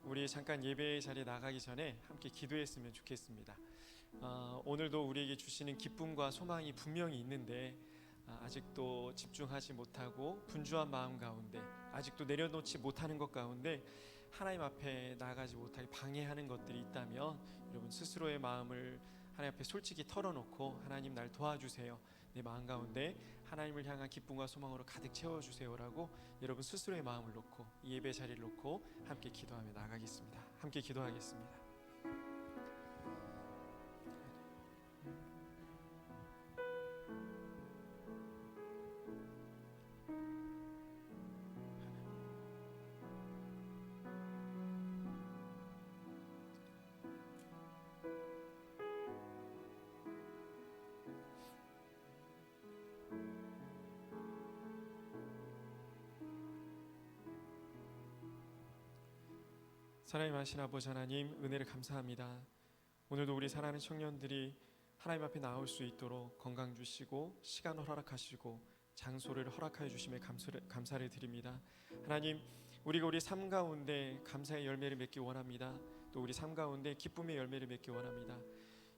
우리 잠깐 예배의 자리에 나가기 전에 함께 기도했으면 좋겠습니다. 오늘도 우리에게 주시는 기쁨과 소망이 분명히 있는데 아직도 집중하지 못하고 분주한 마음 가운데, 아직도 내려놓지 못하는 것 가운데 하나님 앞에 나가지 못하게 방해하는 것들이 있다면 여러분 스스로의 마음을 하나님 앞에 솔직히 털어놓고, 하나님 날 도와주세요, 내 마음 가운데 하나님을 향한 기쁨과 소망으로 가득 채워주세요라고 여러분 스스로의 마음을 놓고, 이 예배 자리를 놓고 함께 기도하며 나가겠습니다. 함께 기도하겠습니다. 사랑하신 아버지 하나님, 은혜를 감사합니다. 오늘도 우리 사랑하는 청년들이 하나님 앞에 나올 수 있도록 건강 주시고 시간을 허락하시고 장소를 허락하여 주심에 감사를 드립니다. 하나님, 우리가 우리 삶 가운데 감사의 열매를 맺기 원합니다. 또 우리 삶 가운데 기쁨의 열매를 맺기 원합니다.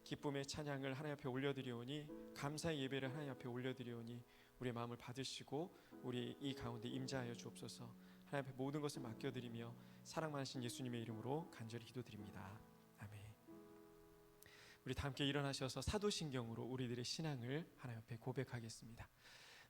기쁨의 찬양을 하나님 앞에 올려드리오니, 감사의 예배를 하나님 앞에 올려드리오니 우리의 마음을 받으시고 우리 이 가운데 임재하여 주옵소서. 하나님 앞에 모든 것을 맡겨드리며 사랑 많으신 예수님의 이름으로 간절히 기도드립니다. 아멘. 우리 다 함께 일어나셔서 사도신경으로 우리들의 신앙을 하나님 앞에 고백하겠습니다.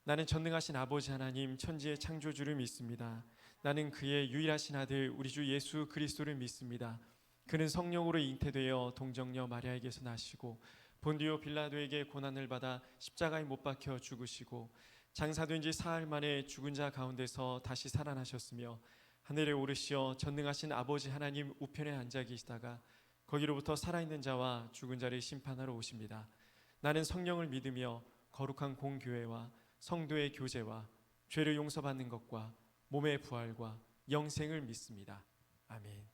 나는 전능하신 아버지 하나님, 천지의 창조주를 믿습니다. 나는 그의 유일하신 아들 우리 주 예수 그리스도를 믿습니다. 그는 성령으로 잉태되어 동정녀 마리아에게서 나시고 본디오 빌라도에게 고난을 받아 십자가에 못 박혀 죽으시고 장사된 지 사흘 만에 죽은 자 가운데서 다시 살아나셨으며 하늘에 오르시어 전능하신 아버지 하나님 우편에 앉아 계시다가 거기로부터 살아있는 자와 죽은 자를 심판하러 오십니다. 나는 성령을 믿으며 거룩한 공교회와 성도의 교제와 죄를 용서받는 것과 몸의 부활과 영생을 믿습니다. 아멘.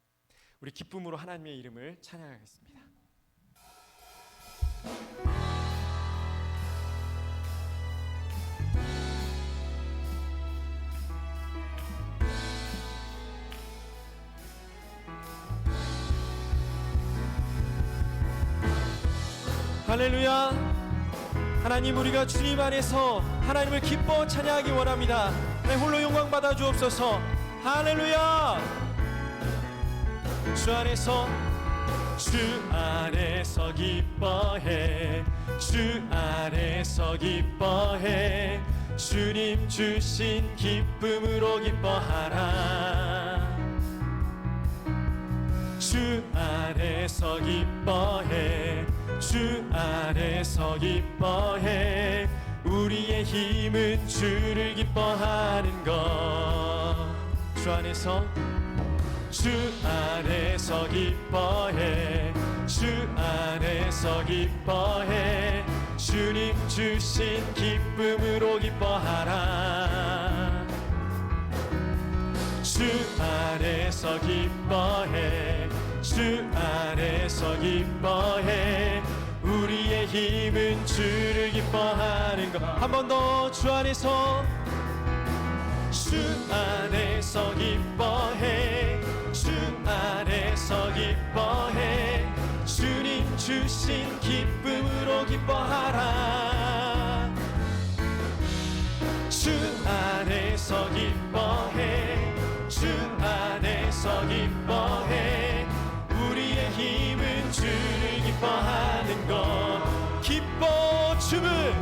우리 기쁨으로 하나님의 이름을 찬양하겠습니다. 할렐루야. 하나님, 우리가 주님 안에서 하나님을 기뻐 찬양하기 원합니다. 홀로 영광 받아 주옵소서. 할렐루야. 주 안에서 기뻐해, 주 안에서 기뻐해, 주님 주신 기쁨으로 기뻐하라. 주 안에서 기뻐해, 주 안에서 기뻐해, 우리의 힘은 주를 기뻐하는 것. 주 안에서 기뻐해, 주 안에서 기뻐해, 주님 주신 기쁨으로 기뻐하라. 주 안에서 기뻐해, 주 안에서 기뻐해, 우리의 힘은 주를 기뻐하는 것. 한 번 더. 주 안에서 기뻐해, 주 안에서 기뻐해, 주님 주신 기쁨으로 기뻐하라. 주 안에서 기뻐해, 주 안에서 기뻐해, 우리의 힘은 주를 기뻐하는 것. 기뻐 춤을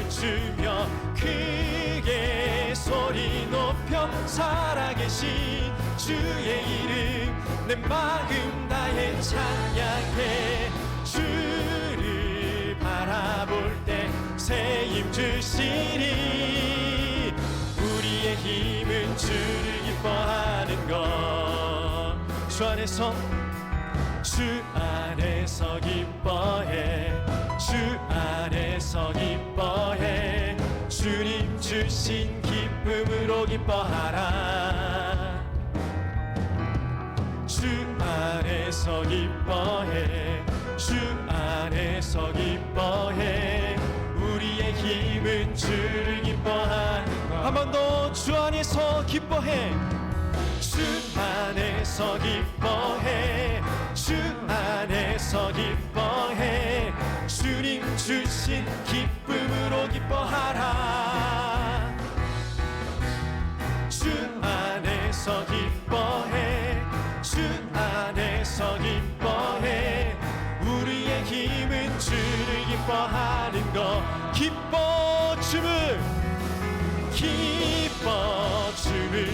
추며 크게 소리 높여 살아계신 주의 이름 내 마음 다해 찬양해. 주를 바라볼 때 새 힘 주시니 우리의 힘은 주를 기뻐하는 것. 주 안에서 기뻐해, 주 안에서 기뻐해, 주님 주신 기쁨으로 기뻐하라. 주 안에서 기뻐해, 주 안에서 기뻐해, 우리의 힘은 주를 기뻐하는 것. 한 번 더. 주 안에서 기뻐해, 안에서 기뻐해 주 안에서 기뻐해 주님 주신 기쁨으로 기뻐하라 주 안에서 기뻐해 주 안에서 기뻐해 우리의 힘은 주를 기뻐하는 것 기뻐 춤을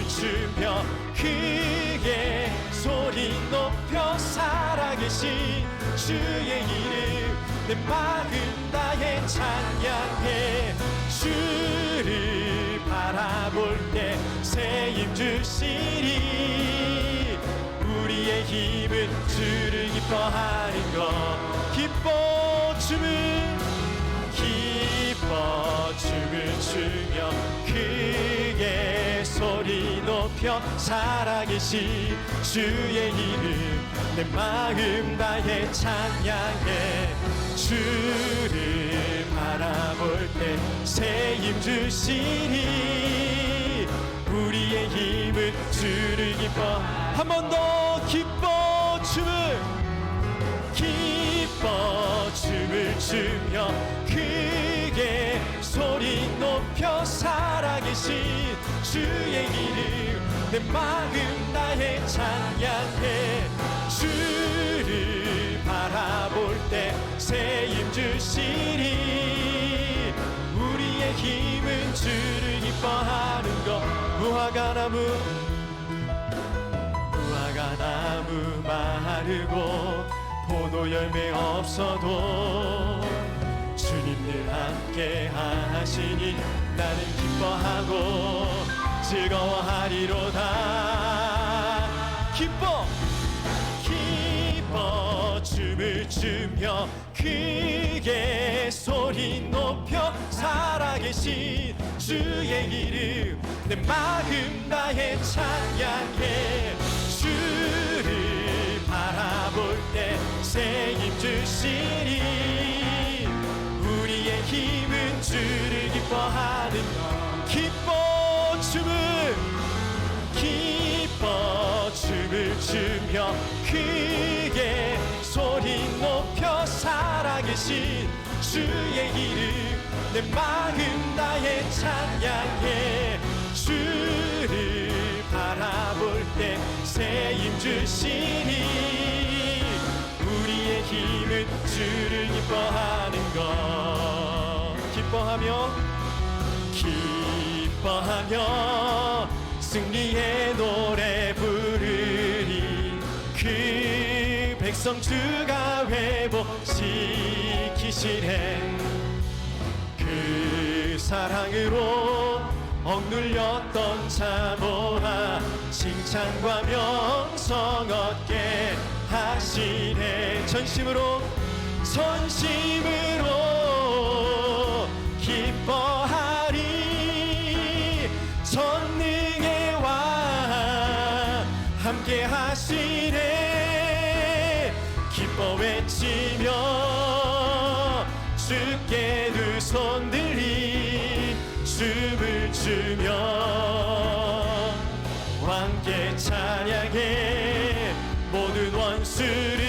추며 크게 소리 높여 살아계신 주의 이름 내 마음 다해 찬양해 주를 바라볼 때 새 힘 주시리 우리의 힘은 주를 기뻐하는 것 기뻐 춤을 추며 크게 소리 높여 살아계신 주의 이름 내 마음 다해 찬양해 주를 바라볼 때 새 힘 주시니 우리의 힘은 주를 기뻐 한 번 더 기뻐 춤을 추며 크게 소리 높여 살아계신 주의 이름 내 마음 다해 찬양해 주를 바라볼 때 새 힘 주시니 우리의 힘은 주를 기뻐하는 것 무화과 나무 마르고 포도 열매 없어도 주님 늘 함께 하시니 나는 기뻐하고 즐거워하리로다 기뻐 춤을 추며 크게 소리 높여 살아계신 주의 이름 내 마음 다해 찬양해 주를 바라볼 때 새 힘 주시니 우리의 힘은 주를 기뻐하는 것 기뻐 춤을 추며 크게 소리 높여 살아계신 주의 이름 내 마음 다해 찬양해 주를 바라볼 때 새 힘 주시니 우리의 힘은 주를 기뻐하는 것 기뻐하며 승리의 노래 부르리 그 백성 주가 회복시키시네 그 사랑으로 억눌렸던 자모아 칭찬과 명성 얻게 하시네 전심으로 기뻐하리 전능의 왕 함께 하시네 기뻐 외치며 주께 두 손 들리 춤을 추며 왕께 찬양해 모든 원수를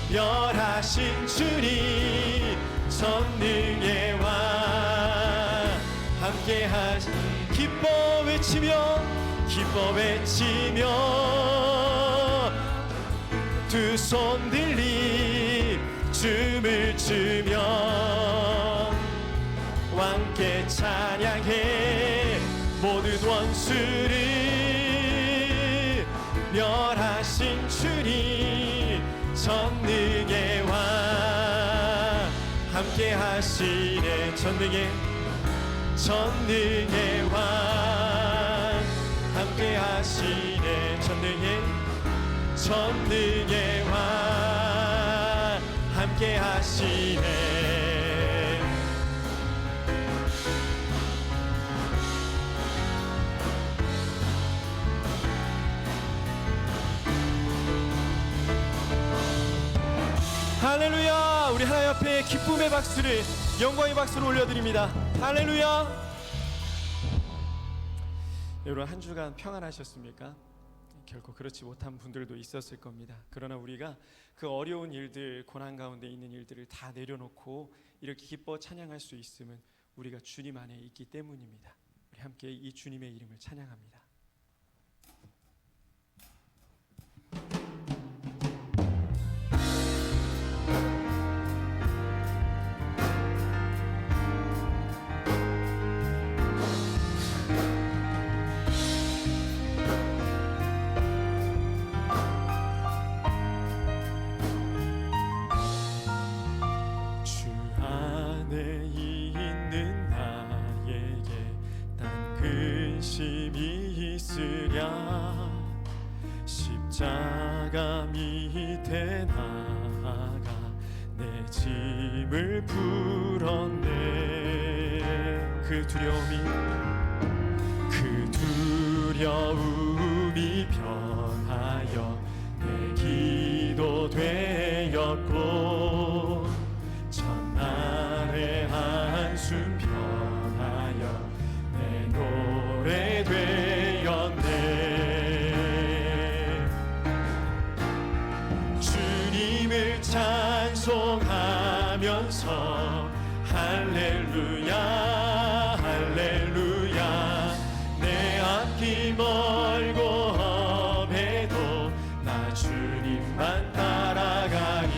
멸하신 주님 전능의 왕 함께 하시 기뻐 외치며 두 손 들리 춤을 추며 왕께 찬양해 모든 원수를 멸하신 주님 전능의 왕 함께 하시네 전능의 왕 함께 하시네 전능의 왕 함께 하시네 할렐루야 우리 하나님 앞에 기쁨의 박수를 영광의 박수를 올려드립니다 할렐루야 여러분 한 주간 평안하셨습니까? 결코 그렇지 못한 분들도 있었을 겁니다. 그러나 우리가 그 어려운 일들, 고난 가운데 있는 일들을 다 내려놓고 이렇게 기뻐 찬양할 수 있음은 우리가 주님 안에 있기 때문입니다. 우리 함께 이 주님의 이름을 찬양합니다. 십자가 밑에 나아가 내 짐을 풀었네. 그 두려움이 변하여 내 기도 되었고 첫날의 한숨 변하여 내 노래 되었네. 주님을 찬송하면서 할렐루야 할렐루야. 내 앞이 멀고 험해도 나 주님만 따라가니.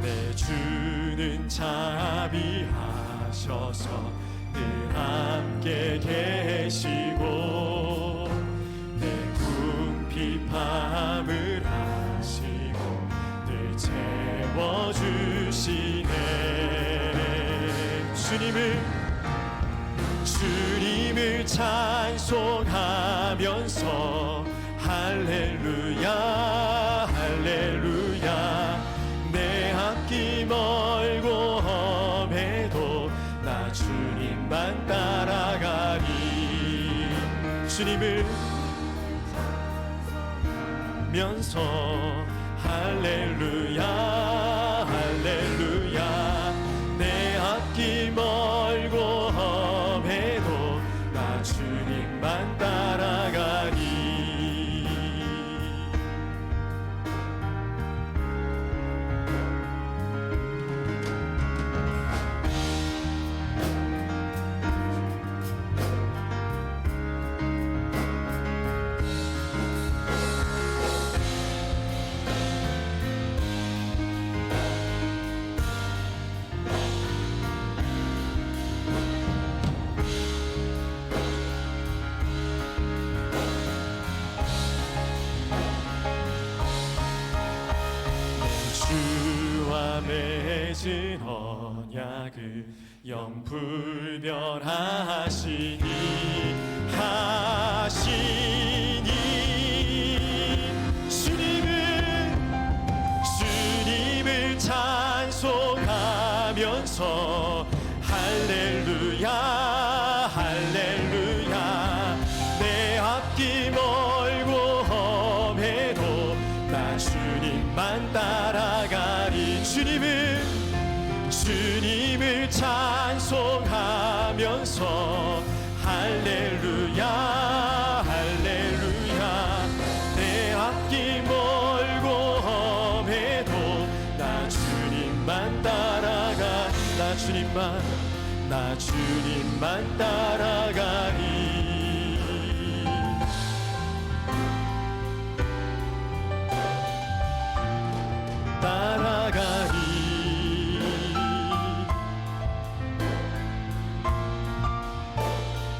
내 주는 자비하셔서 늘 함께 계시고 내 궁핍함을 아시고 늘 채워주시네. 주님을 찬송하면서 할렐루야 할렐루야. 내 앞이 멀고 험해도 나 주님만 따라가니. 주님을 면서 할렐루야 할렐루야. 내 앞이 멀고 험해도 나 주님만 따라가니. 주와 맺은 언약을 영불변하시니 주님을 찬송하면서 할렐루야 할렐루야. 내 앞이 멀고 험해도 나 주님만 따라가리. 주님을 찬송하면서 할렐루야 할렐루야. 내 앞이 멀고 험해도 나 주님만 따라가. 나 주님만 따라가니. 따라가니.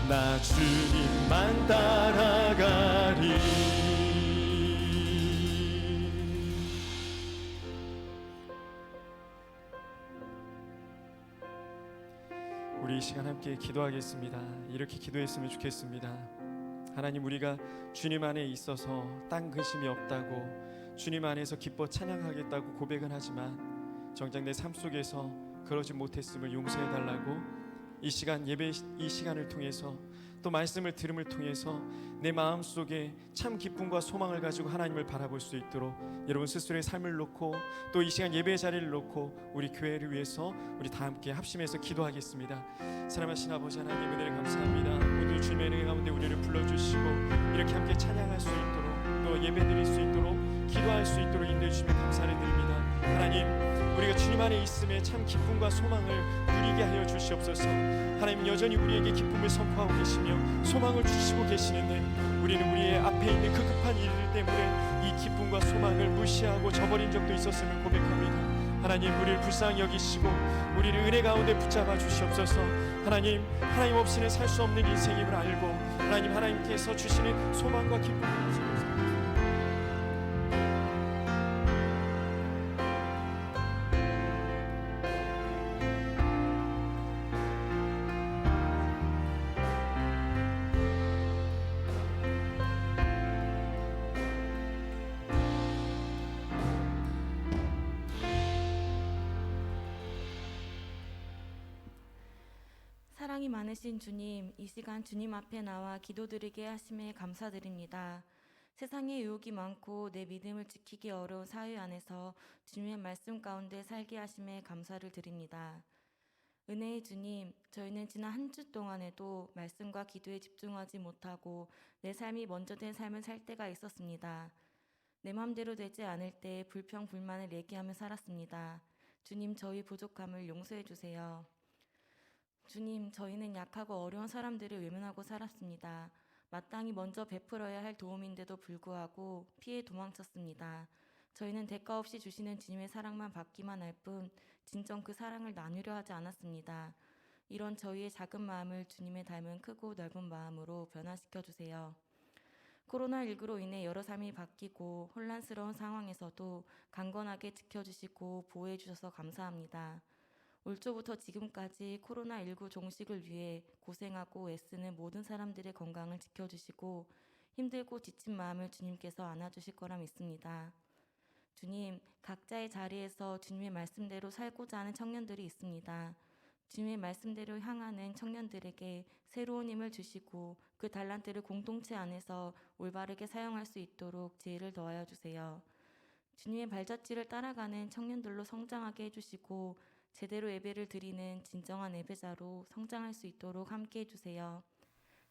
나 주님만 따라가리. 우리 이 시간 함께 기도하겠습니다. 이렇게 기도했으면 좋겠습니다. 하나님, 우리가 주님 안에 있어서 딴 근심이 없다고, 주님 안에서 기뻐 찬양하겠다고 고백은 하지만 정작 내 삶 속에서 그러지 못했음을 용서해달라고 이 시간 예배 이 시간을 통해서 또 말씀을 들음을 통해서 내 마음속에 참 기쁨과 소망을 가지고 하나님을 바라볼 수 있도록 여러분 스스로의 삶을 놓고 또 이 시간 예배의 자리를 놓고 우리 교회를 위해서 우리 다 함께 합심해서 기도하겠습니다. 사랑하신 아버지 하나님, 은혜를 감사합니다. 오늘 주님의 은혜 가운데 우리를 불러주시고 이렇게 함께 찬양할 수 있도록 또 예배드릴 수 있도록 기도할 수 있도록 인도해 주시며 감사를 드립니다. 하나님, 우리가 주님 안에 있음에 참 기쁨과 소망을 누리게 하여 주시옵소서. 하나님, 여전히 우리에게 기쁨을 선포하고 계시며 소망을 주시고 계시는데 우리는 우리의 앞에 있는 그 급한 일들 때문에 이 기쁨과 소망을 무시하고 저버린 적도 있었음을 고백합니다. 하나님, 우리를 불쌍히 여기시고 우리를 은혜 가운데 붙잡아 주시옵소서. 하나님 없이는 살 수 없는 인생임을 알고 하나님께서 주시는 소망과 기쁨을 주시옵소서. 사랑이 많으신 주님, 이 시간 주님 앞에 나와 기도드리게 하심에 감사드립니다. 세상에 유혹이 많고 내 믿음을 지키기 어려운 사회 안에서 주님의 말씀 가운데 살게 하심에 감사를 드립니다. 은혜의 주님, 저희는 지난 한 주 동안에도 말씀과 기도에 집중하지 못하고 내 삶이 먼저 된 삶을 살 때가 있었습니다. 내 마음대로 되지 않을 때 불평, 불만을 얘기하며 살았습니다. 주님, 저희 부족함을 용서해 주세요. 주님, 저희는 약하고 어려운 사람들을 외면하고 살았습니다. 마땅히 먼저 베풀어야 할 도움인데도 불구하고 피해 도망쳤습니다. 저희는 대가 없이 주시는 주님의 사랑만 받기만 할 뿐 진정 그 사랑을 나누려 하지 않았습니다. 이런 저희의 작은 마음을 주님의 닮은 크고 넓은 마음으로 변화시켜 주세요. 코로나19로 인해 여러 삶이 바뀌고 혼란스러운 상황에서도 강건하게 지켜주시고 보호해 주셔서 감사합니다. 올 초부터 지금까지 코로나19 종식을 위해 고생하고 애쓰는 모든 사람들의 건강을 지켜주시고 힘들고 지친 마음을 주님께서 안아주실 거라 믿습니다. 주님, 각자의 자리에서 주님의 말씀대로 살고자 하는 청년들이 있습니다. 주님의 말씀대로 향하는 청년들에게 새로운 힘을 주시고 그 달란트를 공동체 안에서 올바르게 사용할 수 있도록 지혜를 더하여 주세요. 주님의 발자취를 따라가는 청년들로 성장하게 해주시고 제대로 예배를 드리는 진정한 예배자로 성장할 수 있도록 함께 해주세요.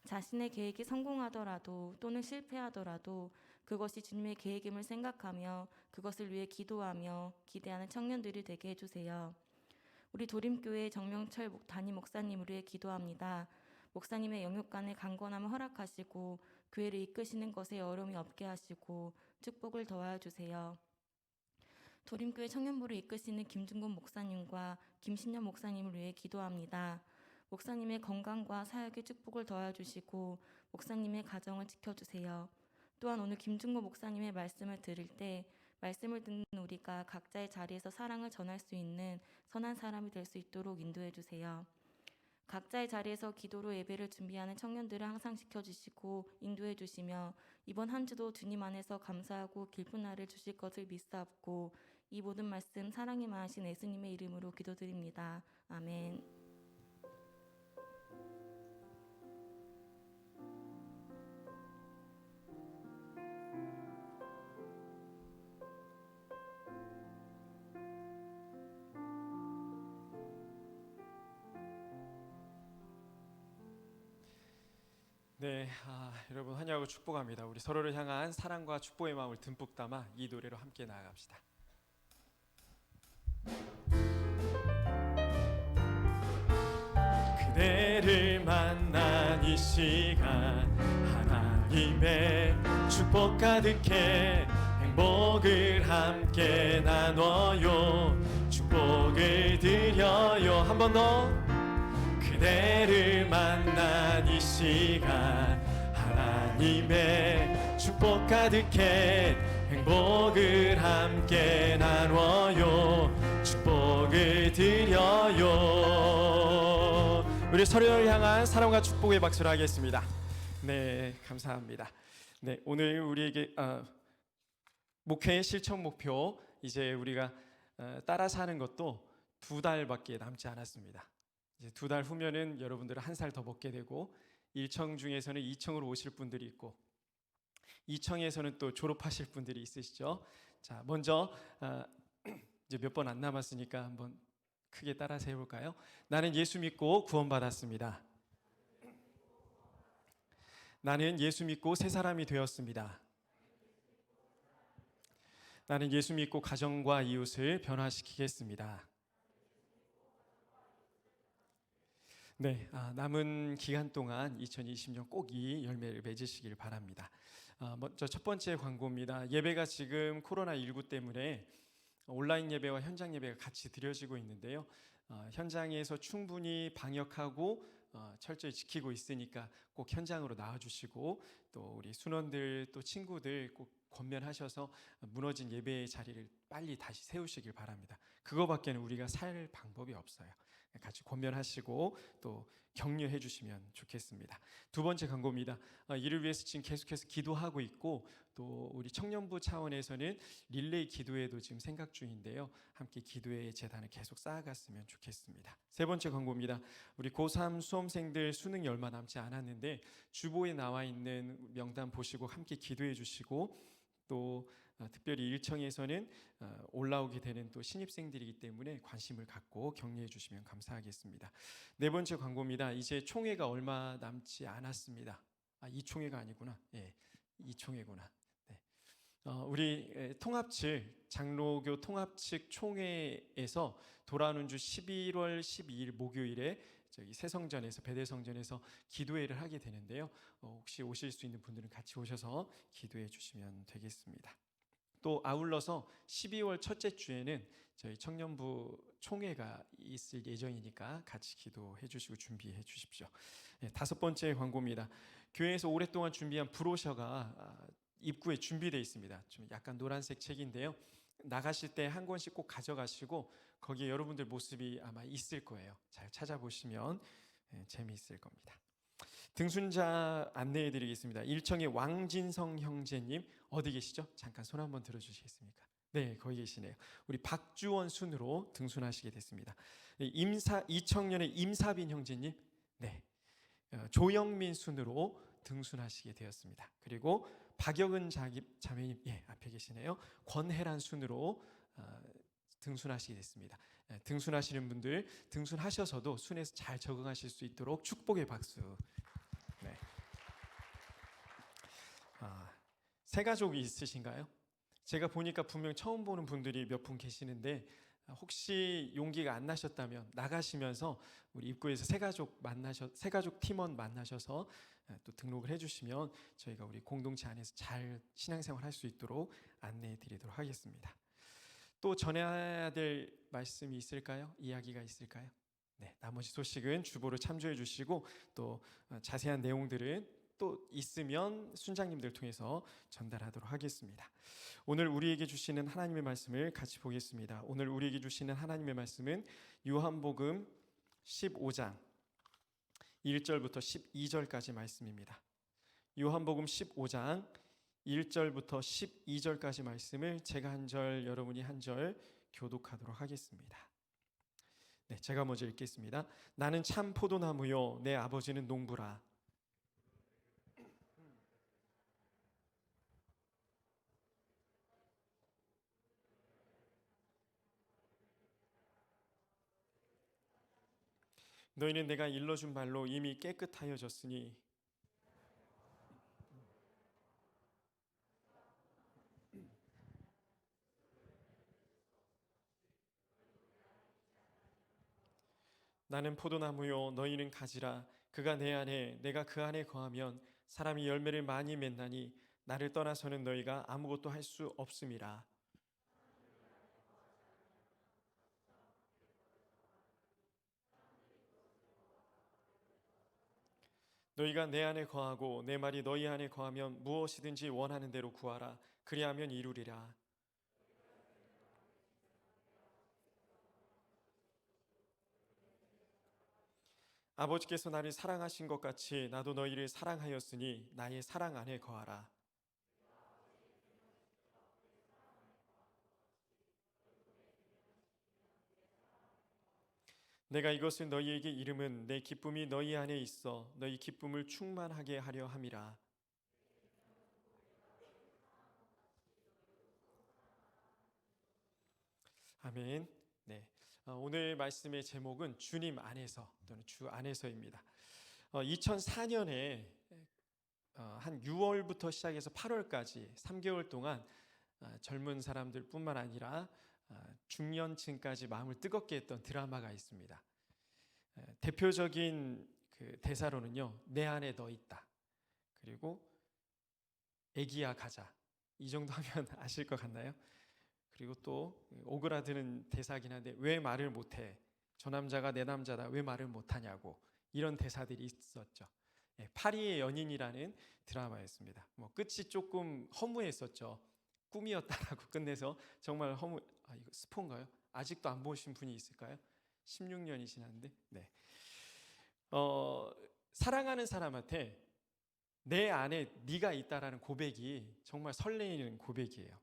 자신의 계획이 성공하더라도 또는 실패하더라도 그것이 주님의 계획임을 생각하며 그것을 위해 기도하며 기대하는 청년들이 되게 해주세요. 우리 도림교회 정명철 담임 목사님을 위해 기도합니다. 목사님의 영육간에 강건함을 허락하시고 교회를 이끄시는 것에 어려움이 없게 하시고 축복을 더하여 주세요. 도림교회 청년부를 이끄시는 김준곤 목사님과 김신현 목사님을 위해 기도합니다. 목사님의 건강과 사역에 축복을 더하여 주시고 목사님의 가정을 지켜주세요. 또한 오늘 김준곤 목사님의 말씀을 들을 때 말씀을 듣는 우리가 각자의 자리에서 사랑을 전할 수 있는 선한 사람이 될 수 있도록 인도해 주세요. 각자의 자리에서 기도로 예배를 준비하는 청년들을 항상 지켜주시고 인도해 주시며 이번 한 주도 주님 안에서 감사하고 길픈 날을 주실 것을 믿사옵고 이 모든 말씀 사랑이 많으신 예수님의 이름으로 기도드립니다. 아멘. 네, 여러분 환영하고 축복합니다. 우리 서로를 향한 사랑과 축복의 마음을 듬뿍 담아 이 노래로 함께 나아갑시다. 그대를 만난 이 시간 하나님의 축복 가득해 행복을 함께 나눠요. 축복을 드려요. 한 번 더. 그대를 만난 이 시간 하나님의 축복 가득해 행복을 함께 나눠요. 축복을 드려요. 우리 서로를 향한 사랑과 축복의 박수를 하겠습니다. 네, 감사합니다. 네, 오늘 우리에게 목회의 실천 목표 이제 우리가 따라 사는 것도 2달밖에 남지 않았습니다. 이제 2달 후면은 여러분들은 1살 더 먹게 되고 1청 중에서는 2청으로 오실 분들이 있고 2청에서는 또 졸업하실 분들이 있으시죠. 자, 먼저 이제 몇 번 안 남았으니까 한번 크게 따라서 해볼까요? 나는 예수 믿고 구원받았습니다. 나는 예수 믿고 새 사람이 되었습니다. 나는 예수 믿고 가정과 이웃을 변화시키겠습니다. 네, 남은 기간 동안 2020년 꼭 이 열매를 맺으시길 바랍니다. 먼저 첫 번째 광고입니다. 예배가 지금 코로나19 때문에 온라인 예배와 현장 예배가 같이 드려지고 있는데요. 현장에서 충분히 방역하고 철저히 지키고 있으니까 꼭 현장으로 나와주시고 또 우리 순원들 또 친구들 꼭 권면하셔서 무너진 예배의 자리를 빨리 다시 세우시길 바랍니다. 그거밖에는 우리가 살 방법이 없어요. 같이 권면하시고 또 격려해 주시면 좋겠습니다. 두 번째 광고입니다. 이를 위해서 지금 계속해서 기도하고 있고 또 우리 청년부 차원에서는 릴레이 기도회도 지금 생각 중인데요. 함께 기도회의 재단을 계속 쌓아갔으면 좋겠습니다. 세 번째 광고입니다. 우리 고3 수험생들 수능이 얼마 남지 않았는데 주보에 나와 있는 명단 보시고 함께 기도해 주시고 또 특별히 일청에서는 올라오게 되는 또 신입생들이기 때문에 관심을 갖고 격려해 주시면 감사하겠습니다. 네 번째 광고입니다. 이제 총회가 얼마 남지 않았습니다. 이 총회가 아니구나. 예, 이 총회구나. 네. 우리 통합 측 장로교 통합 측 총회에서 돌아오는 주 11월 12일 목요일에 저기 새성전에서 배대성전에서 기도회를 하게 되는데요. 혹시 오실 수 있는 분들은 같이 오셔서 기도해 주시면 되겠습니다. 또 아울러서 12월 첫째 주에는 저희 청년부 총회가 있을 예정이니까 같이 기도해 주시고 준비해 주십시오. 네, 다섯 번째 광고입니다. 교회에서 오랫동안 준비한 브로셔가 입구에 준비되어 있습니다. 좀 약간 노란색 책인데요. 나가실 때 한 권씩 꼭 가져가시고 거기에 여러분들 모습이 아마 있을 거예요. 잘 찾아보시면 재미있을 겁니다. 등순자 안내해 드리겠습니다. 일청의 왕진성 형제님 어디 계시죠? 잠깐 손 한번 들어주시겠습니까? 네, 거기 계시네요. 우리 박주원 순으로 등순하시게 됐습니다. 이청년의 임사빈 형제님, 네, 조영민 순으로 등순하시게 되었습니다. 그리고 박영은 자매님, 예, 앞에 계시네요. 권혜란 순으로 등순하시게 됐습니다. 등순하시는 분들 등순하셔서도 순에서 잘 적응하실 수 있도록 축복의 박수. 네. 새 가족이 있으신가요? 제가 보니까 분명 처음 보는 분들이 몇 분 계시는데 혹시 용기가 안 나셨다면 나가시면서 우리 입구에서 새 가족 팀원 만나셔서 또 등록을 해주시면 저희가 우리 공동체 안에서 잘 신앙생활 할 수 있도록 안내해 드리도록 하겠습니다. 또 전해야 될 말씀이 있을까요? 이야기가 있을까요? 네, 나머지 소식은 주보를 참조해 주시고 또 자세한 내용들은 또 있으면 순장님들 통해서 전달하도록 하겠습니다. 오늘 우리에게 주시는 하나님의 말씀을 같이 보겠습니다. 오늘 우리에게 주시는 하나님의 말씀은 요한복음 15장 1절부터 12절까지 말씀입니다. 요한복음 15장 1절부터 12절까지 말씀을 제가 한 절, 여러분이 한 절 교독하도록 하겠습니다. 네, 제가 먼저 읽겠습니다. 나는 참 포도나무요 내 아버지는 농부라. 너희는 내가 일러준 발로 이미 깨끗하여졌으니 나는 포도나무요 너희는 가지라. 그가 내 안에 내가 그 안에 거하면 사람이 열매를 많이 맺나니 나를 떠나서는 너희가 아무것도 할 수 없음이라. 너희가 내 안에 거하고 내 말이 너희 안에 거하면 무엇이든지 원하는 대로 구하라. 그리하면 이루리라. 아버지께서 나를 사랑하신 것 같이 나도 너희를 사랑하였으니 나의 사랑 안에 거하라. 내가 이것을 너희에게 이름은 내 기쁨이 너희 안에 있어 너희 기쁨을 충만하게 하려 함이라. 아멘. 네. 오늘 말씀의 제목은 주님 안에서 또는 주 안에서입니다. 2004년에 한 6월부터 시작해서 8월까지 3개월 동안 젊은 사람들뿐만 아니라 중년층까지 마음을 뜨겁게 했던 드라마가 있습니다. 대표적인 그 대사로는요, 내 안에 너 있다. 그리고 애기야 가자. 이 정도 하면 아실 것 같나요? 그리고 또 오그라드는 대사긴 한데 왜 말을 못해? 저 남자가 내 남자다. 왜 말을 못하냐고. 이런 대사들이 있었죠. 파리의 연인이라는 드라마였습니다. 끝이 조금 허무했었죠. 꿈이었다라고 끝내서 정말 허무. 이거 스포인가요? 아직도 안 보신 분이 있을까요? 16년이 지났는데. 네. 사랑하는 사람한테 내 안에 네가 있다라는 고백이 정말 설레이는 고백이에요.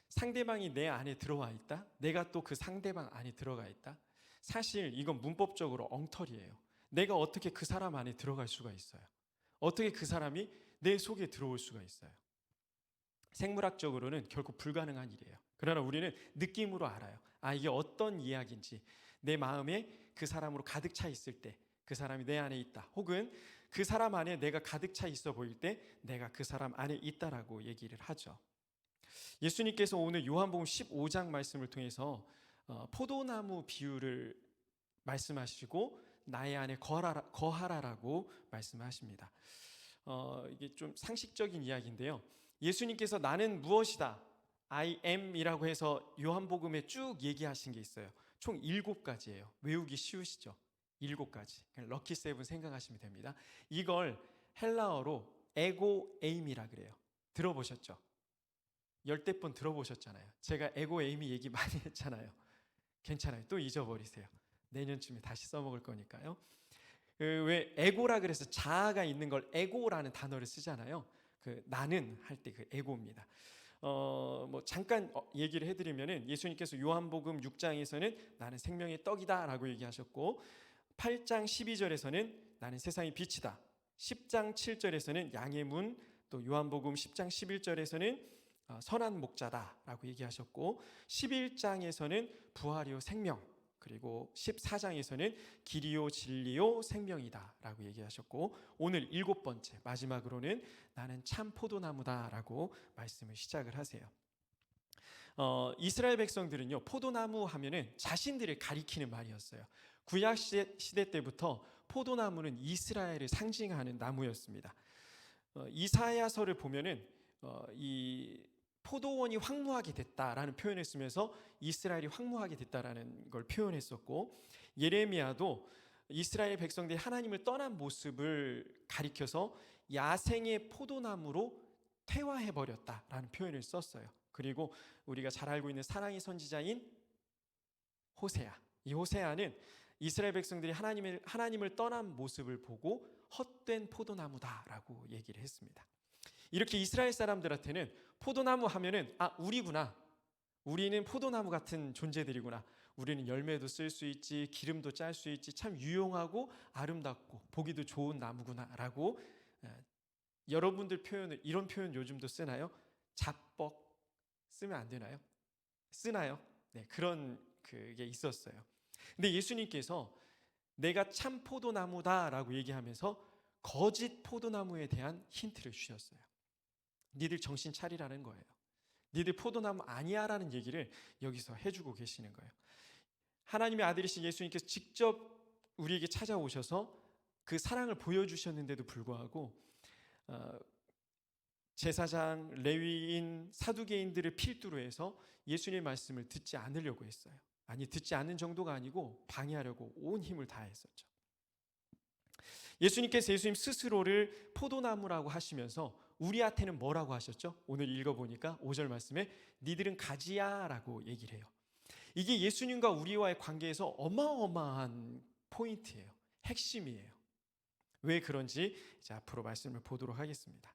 상대방이 내 안에 들어와 있다. 내가 또 그 상대방 안에 들어가 있다. 사실 이건 문법적으로 엉터리예요. 내가 어떻게 그 사람 안에 들어갈 수가 있어요? 어떻게 그 사람이 내 속에 들어올 수가 있어요? 생물학적으로는 결코 불가능한 일이에요. 그러나 우리는 느낌으로 알아요. 이게 어떤 이야기인지. 내 마음에 그 사람으로 가득 차 있을 때 그 사람이 내 안에 있다. 혹은 그 사람 안에 내가 가득 차 있어 보일 때 내가 그 사람 안에 있다라고 얘기를 하죠. 예수님께서 오늘 요한복음 15장 말씀을 통해서 포도나무 비유를 말씀하시고 나의 안에 거하라라고 말씀하십니다. 이게 좀 상식적인 이야기인데요. 예수님께서 나는 무엇이다, I am이라고 해서 요한복음에 쭉 얘기하신 게 있어요. 총 7가지예요. 외우기 쉬우시죠? 7가지. 럭키 세븐 생각하시면 됩니다. 이걸 헬라어로 에고 에임이라 그래요. 들어보셨죠? 열댓 번 들어보셨잖아요. 제가 에고 에임이 얘기 많이 했잖아요. 괜찮아요. 또 잊어버리세요. 내년쯤에 다시 써먹을 거니까요. 왜 에고라 그래서 자아가 있는 걸 에고라는 단어를 쓰잖아요. 그 나는 할 때 그 에고입니다. 잠깐 얘기를 해드리면은 예수님께서 요한복음 6장에서는 나는 생명의 떡이다라고 얘기하셨고, 8장 12절에서는 나는 세상의 빛이다. 10장 7절에서는 양의 문, 또 요한복음 10장 11절에서는 선한 목자다라고 얘기하셨고, 11장에서는 부활이요 생명, 그리고 14장에서는 길이요 진리요 생명이다라고 얘기하셨고, 오늘 7번째 마지막으로는 나는 참 포도나무다라고 말씀을 시작을 하세요. 이스라엘 백성들은요, 포도나무 하면은 자신들을 가리키는 말이었어요. 구약 시대 때부터 포도나무는 이스라엘을 상징하는 나무였습니다. 이사야서를 보면은 이 포도원이 황무하게 됐다라는 표현을 쓰면서 이스라엘이 황무하게 됐다라는 걸 표현했었고, 예레미야도 이스라엘 백성들이 하나님을 떠난 모습을 가리켜서 야생의 포도나무로 퇴화해버렸다라는 표현을 썼어요. 그리고 우리가 잘 알고 있는 사랑의 선지자인 호세아, 이 호세아는 이스라엘 백성들이 하나님을 떠난 모습을 보고 헛된 포도나무다라고 얘기를 했습니다. 이렇게 이스라엘 사람들한테는 포도나무 하면은 우리구나, 우리는 포도나무 같은 존재들이구나, 우리는 열매도 쓸 수 있지, 기름도 짤 수 있지, 참 유용하고 아름답고 보기도 좋은 나무구나라고, 여러분들 표현을, 이런 표현 요즘도 쓰나요? 잡벅 쓰면 안 되나요? 쓰나요? 네, 그런 그게 있었어요. 근데 예수님께서 내가 참 포도나무다라고 얘기하면서 거짓 포도나무에 대한 힌트를 주셨어요. 니들 정신 차리라는 거예요. 니들 포도나무 아니야라는 얘기를 여기서 해주고 계시는 거예요. 하나님의 아들이신 예수님께서 직접 우리에게 찾아오셔서 그 사랑을 보여주셨는데도 불구하고 제사장, 레위인, 사두개인들을 필두로 해서 예수님의 말씀을 듣지 않으려고 했어요. 아니, 듣지 않는 정도가 아니고 방해하려고 온 힘을 다했었죠. 예수님께서 예수님 스스로를 포도나무라고 하시면서 우리한테는 뭐라고 하셨죠? 오늘 읽어보니까 5절 말씀에 니들은 가지야라고 얘기를 해요. 이게 예수님과 우리와의 관계에서 어마어마한 포인트예요. 핵심이에요. 왜 그런지 이제 앞으로 말씀을 보도록 하겠습니다.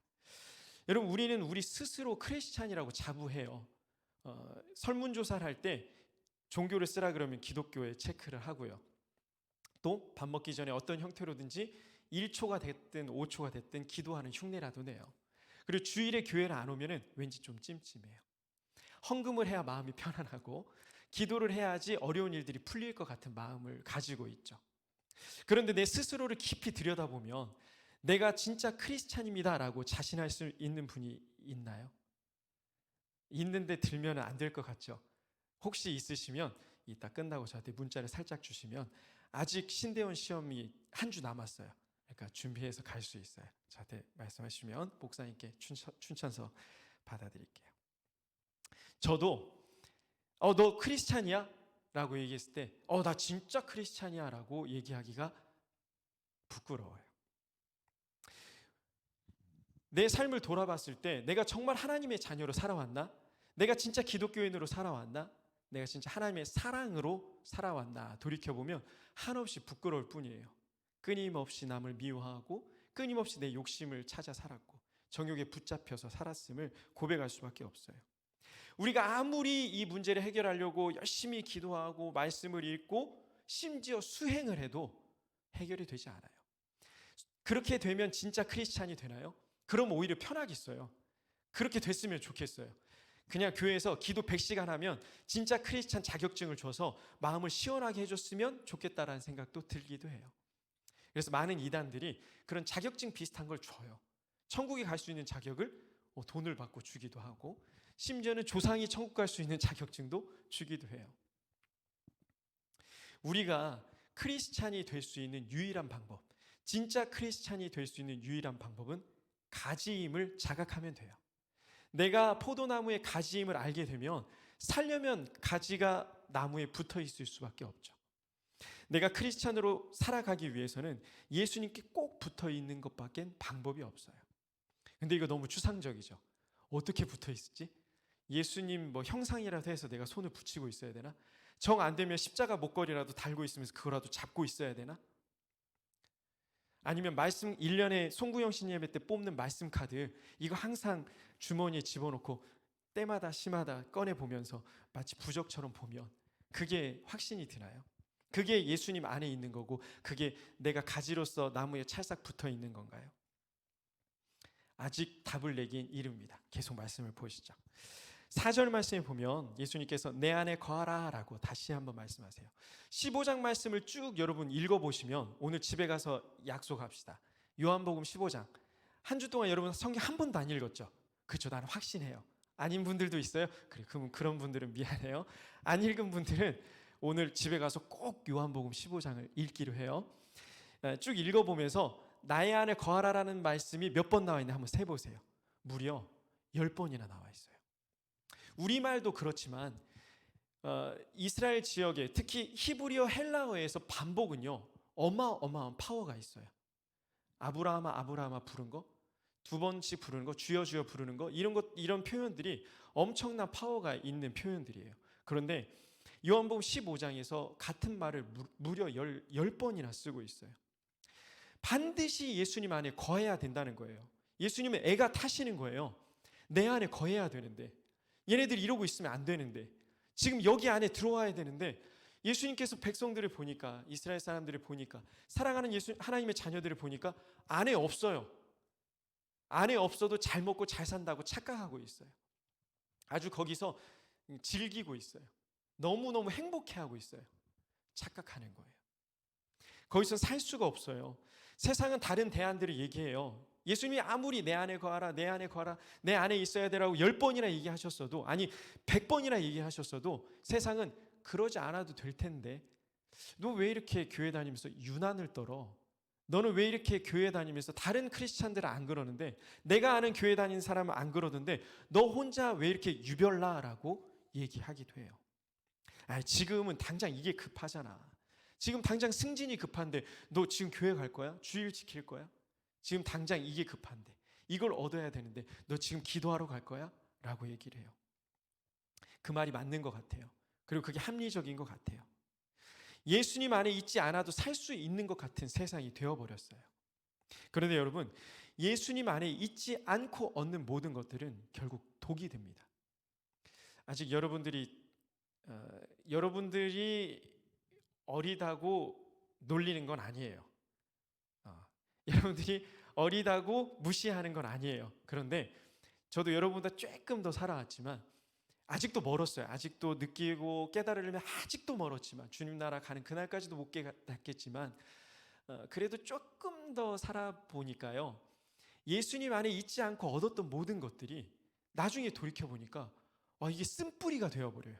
여러분, 우리는 우리 스스로 크리스찬이라고 자부해요. 설문조사를 할 때 종교를 쓰라 그러면 기독교에 체크를 하고요. 또 밥 먹기 전에 어떤 형태로든지 1초가 됐든 5초가 됐든 기도하는 흉내라도 내요. 그리고 주일에 교회를 안 오면은 왠지 좀 찜찜해요. 헌금을 해야 마음이 편안하고 기도를 해야지 어려운 일들이 풀릴 것 같은 마음을 가지고 있죠. 그런데 내 스스로를 깊이 들여다보면 내가 진짜 크리스찬입니다라고 자신할 수 있는 분이 있나요? 있는데 들면 안 될 것 같죠? 혹시 있으시면 이따 끝나고 저한테 문자를 살짝 주시면 아직 신대원 시험이 한 주 남았어요. 그러니까 준비해서 갈 수 있어요. 저한테 말씀하시면 목사님께 춘천서 받아드릴게요. 저도 너 크리스찬이야? 라고 얘기했을 때 나 진짜 크리스찬이야 라고 얘기하기가 부끄러워요. 내 삶을 돌아봤을 때 내가 정말 하나님의 자녀로 살아왔나? 내가 진짜 기독교인으로 살아왔나? 내가 진짜 하나님의 사랑으로 살아왔나? 돌이켜보면 한없이 부끄러울 뿐이에요. 끊임없이 남을 미워하고 끊임없이 내 욕심을 찾아 살았고 정욕에 붙잡혀서 살았음을 고백할 수밖에 없어요. 우리가 아무리 이 문제를 해결하려고 열심히 기도하고 말씀을 읽고 심지어 수행을 해도 해결이 되지 않아요. 그렇게 되면 진짜 크리스찬이 되나요? 그럼 오히려 편하겠어요. 그렇게 됐으면 좋겠어요. 그냥 교회에서 기도 100시간 하면 진짜 크리스찬 자격증을 줘서 마음을 시원하게 해줬으면 좋겠다라는 생각도 들기도 해요. 그래서 많은 이단들이 그런 자격증 비슷한 걸 줘요. 천국에 갈 수 있는 자격을 돈을 받고 주기도 하고 심지어는 조상이 천국 갈 수 있는 자격증도 주기도 해요. 우리가 크리스찬이 될 수 있는 유일한 방법, 진짜 크리스찬이 될 수 있는 유일한 방법은 가지임을 자각하면 돼요. 내가 포도나무의 가지임을 알게 되면 살려면 가지가 나무에 붙어 있을 수밖에 없죠. 내가 크리스찬으로 살아가기 위해서는 예수님께 꼭 붙어 있는 것밖에 방법이 없어요. 근데 이거 너무 추상적이죠. 어떻게 붙어 있을지? 예수님 형상이라도 해서 내가 손을 붙이고 있어야 되나? 정 안 되면 십자가 목걸이라도 달고 있으면서 그거라도 잡고 있어야 되나? 아니면 말씀 1년에 송구영 신예배 때 뽑는 말씀 카드 이거 항상 주머니에 집어넣고 때마다 시마다 꺼내보면서 마치 부적처럼 보면 그게 확신이 드나요? 그게 예수님 안에 있는 거고 그게 내가 가지로서 나무에 찰싹 붙어 있는 건가요? 아직 답을 내긴 이릅니다. 계속 말씀을 보시죠. 4절 말씀에 보면 예수님께서 내 안에 거하라 라고 다시 한번 말씀하세요. 15장 말씀을 쭉 여러분 읽어보시면 오늘 집에 가서 약속합시다. 요한복음 15장 한 주 동안 여러분 성경 한 번도 안 읽었죠? 그렇죠. 나는 확신해요. 아닌 분들도 있어요? 그래, 그런 분들은 미안해요. 안 읽은 분들은 오늘 집에 가서 꼭 요한복음 15장을 읽기로 해요. 쭉 읽어보면서 나의 안에 거하라라는 말씀이 몇 번 나와 있나 한번 세보세요. 무려 10번이나 나와 있어요. 우리말도 그렇지만 이스라엘 지역에 특히 히브리어 헬라어에서 반복은요 어마어마한 파워가 있어요. 아브라함아 아브라함아 부른 거, 2번씩 부르는 거, 주여 주여 부르는 거 이런 표현들이 엄청난 파워가 있는 표현들이에요. 그런데 요한복음 15장에서 같은 말을 무려 10번이나 쓰고 있어요. 반드시 예수님 안에 거해야 된다는 거예요. 예수님은 애가 타시는 거예요. 내 안에 거해야 되는데 얘네들이 이러고 있으면 안 되는데 지금 여기 안에 들어와야 되는데 예수님께서 백성들을 보니까 이스라엘 사람들을 보니까 사랑하는 하나님의 자녀들을 보니까 안에 없어요. 안에 없어도 잘 먹고 잘 산다고 착각하고 있어요. 아주 거기서 즐기고 있어요. 너무너무 행복해하고 있어요. 착각하는 거예요. 거기서 살 수가 없어요. 세상은 다른 대안들을 얘기해요. 예수님이 아무리 내 안에 거하라 내 안에 거하라 내 안에 있어야 되라고 10번이나 얘기하셨어도 아니 100번이나 얘기하셨어도 세상은 그러지 않아도 될 텐데 너 왜 이렇게 교회 다니면서 유난을 떨어? 너는 왜 이렇게 교회 다니면서 다른 크리스찬들은 안 그러는데 내가 아는 교회 다니는 사람은 안 그러던데 너 혼자 왜 이렇게 유별나라고 얘기하기도 해요. 지금은 당장 이게 급하잖아. 지금 당장 승진이 급한데 너 지금 교회 갈 거야? 주일 지킬 거야? 지금 당장 이게 급한데 이걸 얻어야 되는데 너 지금 기도하러 갈 거야? 라고 얘기를 해요. 그 말이 맞는 것 같아요. 그리고 그게 합리적인 것 같아요. 예수님 안에 있지 않아도 살 수 있는 것 같은 세상이 되어버렸어요. 그런데 여러분 예수님 안에 있지 않고 얻는 모든 것들은 결국 독이 됩니다. 아직 여러분들이 어리다고 놀리는 건 아니에요. 여러분들이 어리다고 무시하는 건 아니에요. 그런데 저도 여러분보다 조금 더 살아왔지만 아직도 멀었어요. 아직도 느끼고 깨달으려면 아직도 멀었지만, 주님 나라 가는 그날까지도 못 깨닫겠지만, 그래도 조금 더 살아보니까요, 예수님 안에 있지 않고 얻었던 모든 것들이 나중에 돌이켜보니까 이게 쓴뿌리가 되어버려요.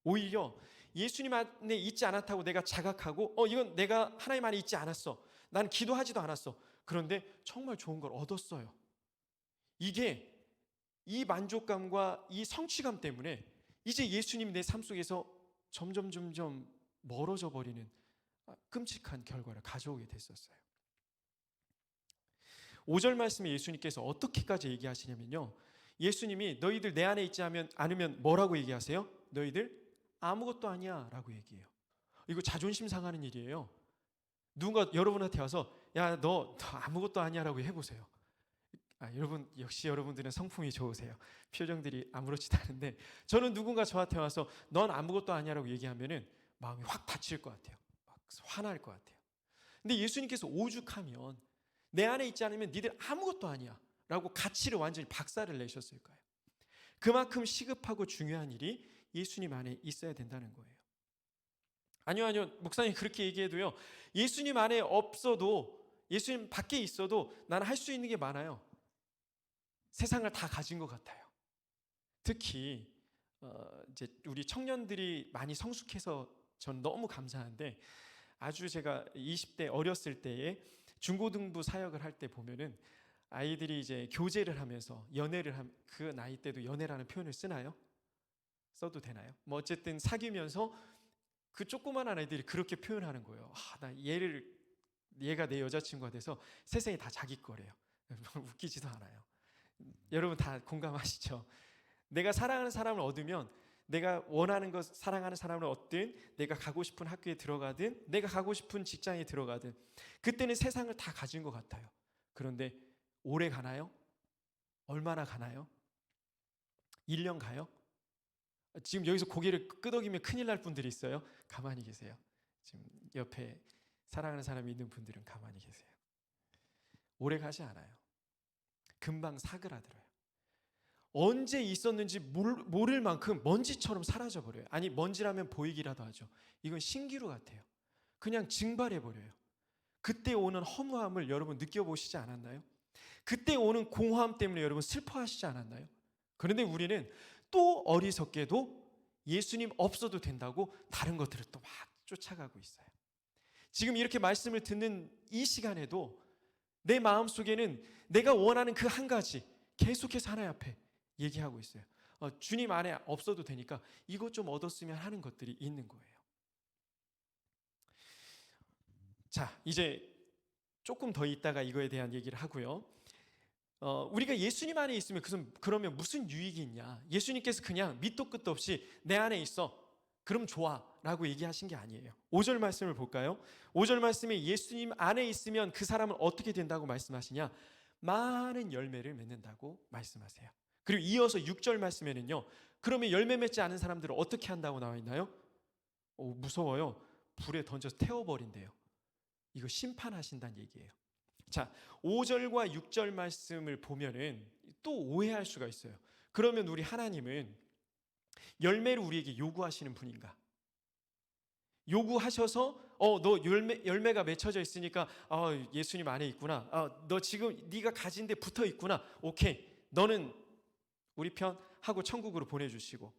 오히려 예수님 안에 있지 않았다고 내가 자각하고 이건 내가 하나님 안에 있지 않았어, 난 기도하지도 않았어, 그런데 정말 좋은 걸 얻었어요. 이게 이 만족감과 이 성취감 때문에 이제 예수님이 내 삶 속에서 점점 멀어져 버리는 끔찍한 결과를 가져오게 됐었어요. 5절 말씀에 예수님께서 어떻게까지 얘기하시냐면요, 예수님이 너희들 내 안에 있지 않으면 뭐라고 얘기하세요? 너희들 아무것도 아니야 라고 얘기해요. 이거 자존심 상하는 일이에요. 누군가 여러분한테 와서 야, 너 아무것도 아니야 라고 해보세요. 여러분, 역시 여러분들은 성품이 좋으세요. 표정들이 아무렇지도 않은데, 저는 누군가 저한테 와서 넌 아무것도 아니야 라고 얘기하면은 마음이 확 다칠 것 같아요. 막 화날 것 같아요. 근데 예수님께서 오죽하면 내 안에 있지 않으면 니들 아무것도 아니야 라고 가치를 완전히 박살을 내셨을 거예요. 그만큼 시급하고 중요한 일이 예수님 안에 있어야 된다는 거예요. 아니요, 목사님 그렇게 얘기해도요, 예수님 안에 없어도, 예수님 밖에 있어도 나는 할 수 있는 게 많아요. 세상을 다 가진 것 같아요. 특히 이제 우리 청년들이 많이 성숙해서 전 너무 감사한데, 아주 제가 20대 어렸을 때에 중고등부 사역을 할 때 보면은 아이들이 이제 교제를 하면서 연애를 그 나이 때도 연애라는 표현을 쓰나요? 써도 되나요? 뭐 어쨌든 사귀면서 그 조그만한 아이들이 그렇게 표현하는 거예요. 나 얘가 내 여자친구가 돼서 세상이 다 자기 거래요. 웃기지도 않아요. 여러분 다 공감하시죠? 내가 사랑하는 사람을 얻으면, 내가 원하는 것, 사랑하는 사람을 얻든, 내가 가고 싶은 학교에 들어가든, 내가 가고 싶은 직장에 들어가든, 그때는 세상을 다 가진 것 같아요. 그런데 오래 가나요? 얼마나 가나요? 1년 가요? 지금 여기서 고개를 끄덕이면 큰일 날 분들이 있어요. 가만히 계세요. 지금 옆에 사랑하는 사람이 있는 분들은 가만히 계세요. 오래 가지 않아요. 금방 사그라들어요. 언제 있었는지 모를 만큼 먼지처럼 사라져버려요. 아니, 먼지라면 보이기라도 하죠. 이건 신기루 같아요. 그냥 증발해버려요. 그때 오는 허무함을 여러분 느껴보시지 않았나요? 그때 오는 공허함 때문에 여러분 슬퍼하시지 않았나요? 그런데 우리는 또 어리석게도 예수님 없어도 된다고 다른 것들을 또 막 쫓아가고 있어요. 지금 이렇게 말씀을 듣는 이 시간에도 내 마음속에는 내가 원하는 그 한 가지 계속해서 하나님 앞에 얘기하고 있어요. 주님 안에 없어도 되니까 이것 좀 얻었으면 하는 것들이 있는 거예요. 자, 이제 조금 더 있다가 이거에 대한 얘기를 하고요. 우리가 예수님 안에 있으면 그러면 무슨 유익이 있냐? 예수님께서 그냥 밑도 끝도 없이 내 안에 있어, 그럼 좋아 라고 얘기하신 게 아니에요. 5절 말씀을 볼까요? 5절 말씀에 예수님 안에 있으면 그 사람은 어떻게 된다고 말씀하시냐? 많은 열매를 맺는다고 말씀하세요. 그리고 이어서 6절 말씀에는요, 그러면 열매 맺지 않은 사람들을 어떻게 한다고 나와 있나요? 무서워요. 불에 던져서 태워버린대요. 이거 심판하신다는 얘기예요. 자, 5절과 6절 말씀을 보면은 또 오해할 수가 있어요. 그러면 우리 하나님은 열매를 우리에게 요구하시는 분인가? 요구하셔서 너 열매가 맺혀져 있으니까 예수님 안에 있구나. 너 지금 네가 가진 데 붙어 있구나. 오케이, 너는 우리 편 하고 천국으로 보내주시고,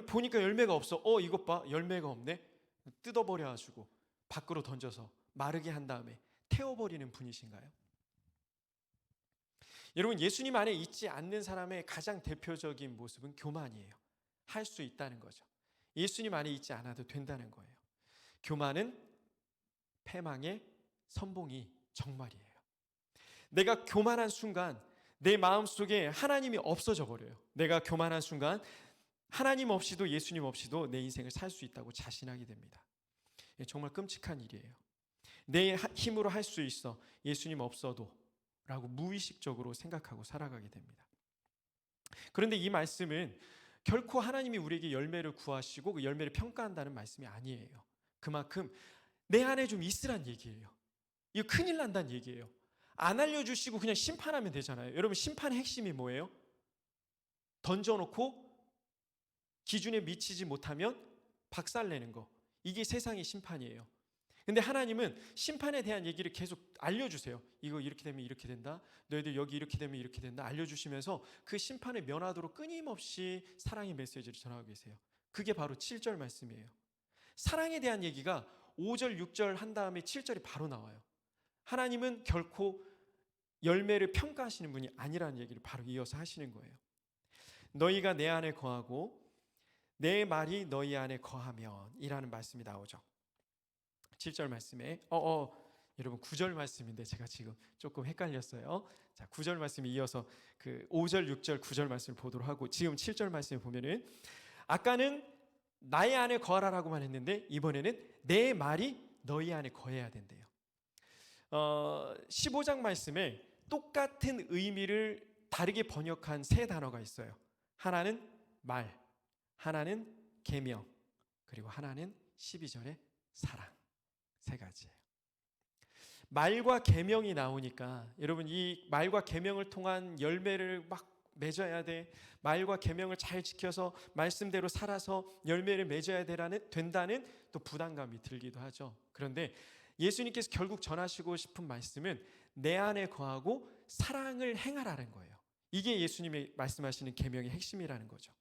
보니까 열매가 없어. 이것 봐, 열매가 없네. 뜯어버려 가지고 밖으로 던져서 마르게 한 다음에 태워버리는 분이신가요? 여러분, 예수님 안에 있지 않는 사람의 가장 대표적인 모습은 교만이에요. 할 수 있다는 거죠. 예수님 안에 있지 않아도 된다는 거예요. 교만은 패망의 선봉이 정말이에요. 내가 교만한 순간 내 마음속에 하나님이 없어져 버려요. 내가 교만한 순간 하나님 없이도 예수님 없이도 내 인생을 살 수 있다고 자신하게 됩니다. 정말 끔찍한 일이에요. 내 힘으로 할 수 있어, 예수님 없어도 라고 무의식적으로 생각하고 살아가게 됩니다. 그런데 이 말씀은 결코 하나님이 우리에게 열매를 구하시고 그 열매를 평가한다는 말씀이 아니에요. 그만큼 내 안에 좀 있으란 얘기예요. 이거 큰일 난다는 얘기예요. 안 알려주시고 그냥 심판하면 되잖아요. 여러분, 심판의 핵심이 뭐예요? 던져놓고 기준에 미치지 못하면 박살내는 거. 이게 세상의 심판이에요. 근데 하나님은 심판에 대한 얘기를 계속 알려주세요. 이거 이렇게 되면 이렇게 된다. 너희들 여기 이렇게 되면 이렇게 된다. 알려주시면서 그 심판을 면하도록 끊임없이 사랑의 메시지를 전하고 계세요. 그게 바로 7절 말씀이에요. 사랑에 대한 얘기가 5절, 6절 한 다음에 7절이 바로 나와요. 하나님은 결코 열매를 평가하시는 분이 아니라는 얘기를 바로 이어서 하시는 거예요. 너희가 내 안에 거하고 내 말이 너희 안에 거하면 이라는 말씀이 나오죠. 7절 말씀에 여러분 9절 말씀인데 제가 지금 조금 헷갈렸어요. 자, 9절 말씀이 이어서 그 5절, 6절, 9절 말씀을 보도록 하고, 지금 7절 말씀을 보면은 아까는 나의 안에 거하라라고만 했는데 이번에는 내 말이 너희 안에 거해야 된대요. 15장 말씀에 똑같은 의미를 다르게 번역한 세 단어가 있어요. 하나는 말, 하나는 계명, 그리고 하나는 12절의 사랑. 세 가지예요. 말과 계명이 나오니까 여러분, 이 말과 계명을 통한 열매를 막 맺어야 돼. 말과 계명을 잘 지켜서 말씀대로 살아서 열매를 맺어야 된다는 또 부담감이 들기도 하죠. 그런데 예수님께서 결국 전하시고 싶은 말씀은 내 안에 거하고 사랑을 행하라는 거예요. 이게 예수님이 말씀하시는 계명의 핵심이라는 거죠.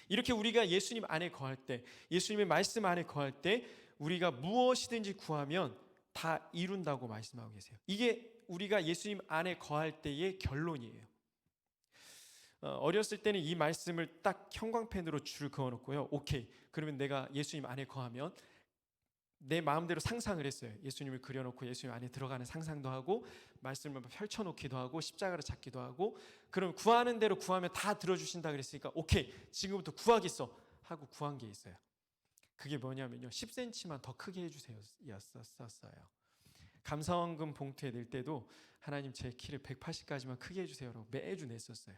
이렇게 우리가 예수님 안에 거할 때, 예수님의 말씀 안에 거할 때 우리가 무엇이든지 구하면 다 이룬다고 말씀하고 계세요. 이게 우리가 예수님 안에 거할 때의 결론이에요. 어렸을 때는 이 말씀을 딱 형광펜으로 줄 그어놓고요. 오케이, 그러면 내가 예수님 안에 거하면 내 마음대로 상상을 했어요. 예수님을 그려놓고 예수님 안에 들어가는 상상도 하고 말씀을 펼쳐놓기도 하고 십자가를 잡기도 하고, 그럼 구하는 대로 구하면 다 들어주신다 그랬으니까 오케이, 지금부터 구하겠어 하고 구한 게 있어요. 그게 뭐냐면요, 10cm만 더 크게 해주세요 였었어요. 감사원금 봉투에 낼 때도 하나님 제 키를 180까지만 크게 해주세요라고 매주 냈었어요.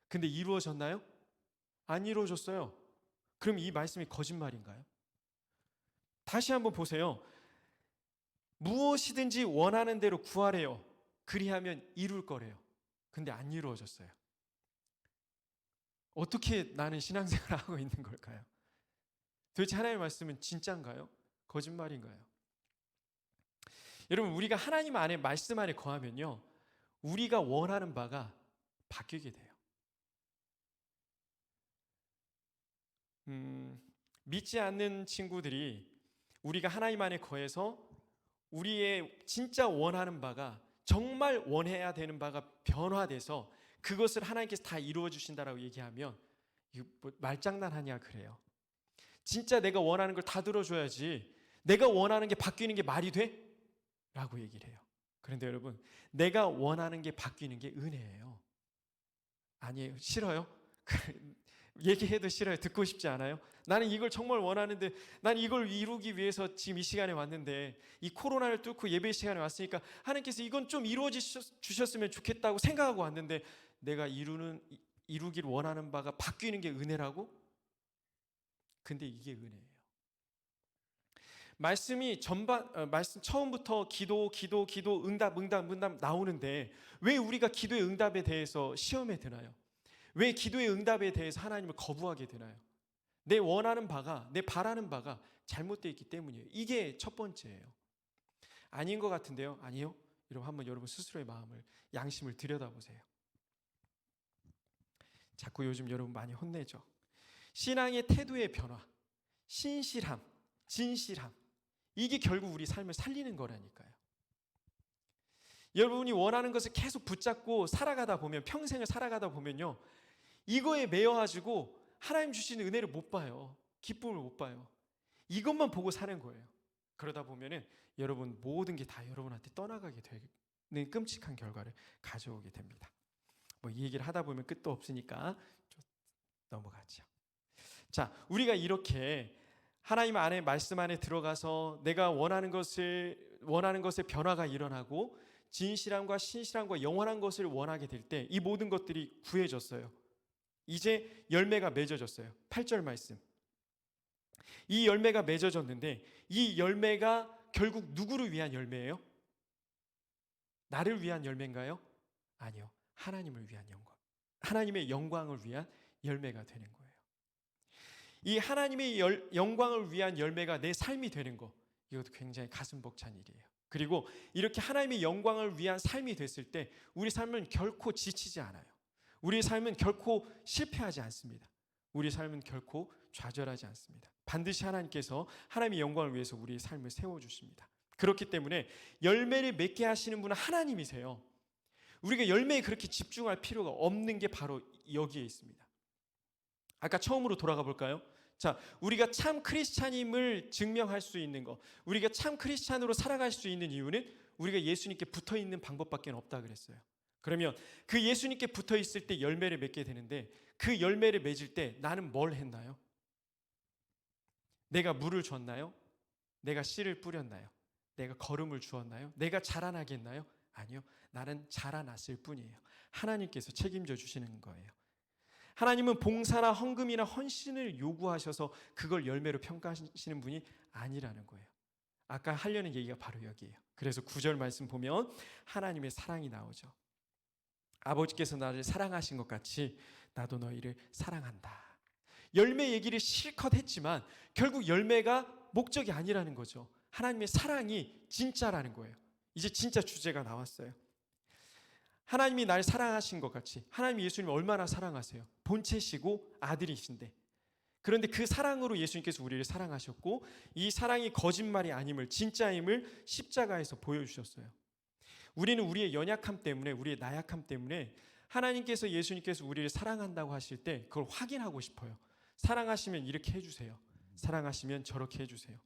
근데 이루어졌나요? 안 이루어졌어요. 그럼 이 말씀이 거짓말인가요? 다시 한번 보세요. 무엇이든지 원하는 대로 구하래요. 그리하면 이룰 거래요. 근데 안 이루어졌어요. 어떻게 나는 신앙생활을 하고 있는 걸까요? 도대체 하나님의 말씀은 진짜인가요? 거짓말인가요? 여러분, 우리가 하나님 안에 말씀 안에 거하면요, 우리가 원하는 바가 바뀌게 돼요. 믿지 않는 친구들이 우리가 하나님 안에 거해서 우리의 진짜 원하는 바가, 정말 원해야 되는 바가 변화돼서 그것을 하나님께서 다 이루어 주신다라고 얘기하면 이거 뭐 말장난하냐 그래요. 진짜 내가 원하는 걸 다 들어줘야지 내가 원하는 게 바뀌는 게 말이 돼? 라고 얘기를 해요. 그런데 여러분, 내가 원하는 게 바뀌는 게 은혜예요. 아니에요? 싫어요? 얘기해도 싫어요. 듣고 싶지 않아요? 나는 이걸 정말 원하는데, 난 이걸 이루기 위해서 지금 이 시간에 왔는데, 이 코로나를 뚫고 예배 시간에 왔으니까 하나님께서 이건 좀 이루어 주셨으면 좋겠다고 생각하고 왔는데, 내가 이루길 원하는 바가 바뀌는 게 은혜라고? 근데 이게 은혜예요. 말씀이 말씀 처음부터 기도, 응답 나오는데 왜 우리가 기도의 응답에 대해서 시험에 드나요? 왜 기도의 응답에 대해서 하나님을 거부하게 되나요? 내 원하는 바가, 내 바라는 바가 잘못되어 있기 때문이에요. 이게 첫 번째예요. 아닌 것 같은데요? 아니요? 여러분, 한번 여러분 스스로의 마음을, 양심을 들여다보세요. 자꾸 요즘 여러분 많이 혼내죠. 신앙의 태도의 변화, 신실함, 진실함, 이게 결국 우리 삶을 살리는 거라니까요. 여러분이 원하는 것을 계속 붙잡고 살아가다 보면, 평생을 살아가다 보면요, 이거에 매여가지고 하나님 주시는 은혜를 못 봐요. 기쁨을 못 봐요. 이것만 보고 사는 거예요. 그러다 보면은 여러분 모든 게 다 여러분한테 떠나가게 되는 끔찍한 결과를 가져오게 됩니다. 뭐 이 얘기를 하다 보면 끝도 없으니까 좀 넘어가죠. 자, 우리가 이렇게 하나님 안에, 말씀 안에 들어가서 내가 원하는 것의 변화가 일어나고 진실함과 신실함과 영원한 것을 원하게 될 때 이 모든 것들이 구해졌어요. 이제 열매가 맺어졌어요. 8절 말씀. 이 열매가 맺어졌는데 이 열매가 결국 누구를 위한 열매예요? 나를 위한 열매인가요? 아니요. 하나님을 위한 영광. 하나님의 영광을 위한 열매가 되는 거예요. 이 하나님의 영광을 위한 열매가 내 삶이 되는 거, 이것도 굉장히 가슴 벅찬 일이에요. 그리고 이렇게 하나님의 영광을 위한 삶이 됐을 때 우리 삶은 결코 지치지 않아요. 우리 삶은 결코 실패하지 않습니다. 우리 삶은 결코 좌절하지 않습니다. 반드시 하나님께서 하나님의 영광을 위해서 우리의 삶을 세워주십니다. 그렇기 때문에 열매를 맺게 하시는 분은 하나님이세요. 우리가 열매에 그렇게 집중할 필요가 없는 게 바로 여기에 있습니다. 아까 처음으로 돌아가 볼까요? 자, 우리가 참 크리스찬임을 증명할 수 있는 거, 우리가 참 크리스찬으로 살아갈 수 있는 이유는 우리가 예수님께 붙어 있는 방법밖에 없다 그랬어요. 그러면 그 예수님께 붙어 있을 때 열매를 맺게 되는데 그 열매를 맺을 때 나는 뭘 했나요? 내가 물을 줬나요? 내가 씨를 뿌렸나요? 내가 거름을 주었나요? 내가 자라나게 했나요? 아니요. 나는 자라났을 뿐이에요. 하나님께서 책임져 주시는 거예요. 하나님은 봉사나 헌금이나 헌신을 요구하셔서 그걸 열매로 평가하시는 분이 아니라는 거예요. 아까 하려는 얘기가 바로 여기예요. 그래서 9절 말씀 보면 하나님의 사랑이 나오죠. 아버지께서 나를 사랑하신 것 같이 나도 너희를 사랑한다. 열매 얘기를 실컷 했지만 결국 열매가 목적이 아니라는 거죠. 하나님의 사랑이 진짜라는 거예요. 이제 진짜 주제가 나왔어요. 하나님이 날 사랑하신 것 같이 하나님이 예수님을 얼마나 사랑하세요? 본체시고 아들이신데, 그런데 그 사랑으로 예수님께서 우리를 사랑하셨고 이 사랑이 거짓말이 아님을, 진짜임을 십자가에서 보여주셨어요. 우리는 우리의 연약함 때문에, 우리의 나약함 때문에 하나님께서, 예수님께서 우리를 사랑한다고 하실 때 그걸 확인하고 싶어요. 사랑하시면 이렇게 해주세요. 사랑하시면 저렇게 해주세요.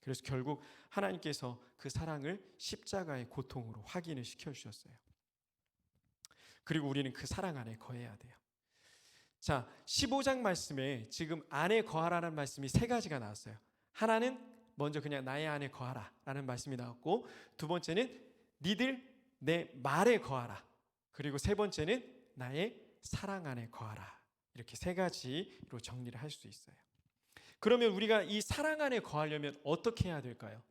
그래서 결국 하나님께서 그 사랑을 십자가의 고통으로 확인을 시켜주셨어요. 그리고 우리는 그 사랑 안에 거해야 돼요. 자, 15장 말씀에 지금 안에 거하라는 말씀이 세 가지가 나왔어요. 하나는 먼저 그냥 나의 안에 거하라 라는 말씀이 나왔고, 두 번째는 니들 내 말에 거하라, 그리고 세 번째는 나의 사랑 안에 거하라. 이렇게 세 가지로 정리를 할 수 있어요. 그러면 우리가 이 사랑 안에 거하려면 어떻게 해야 될까요?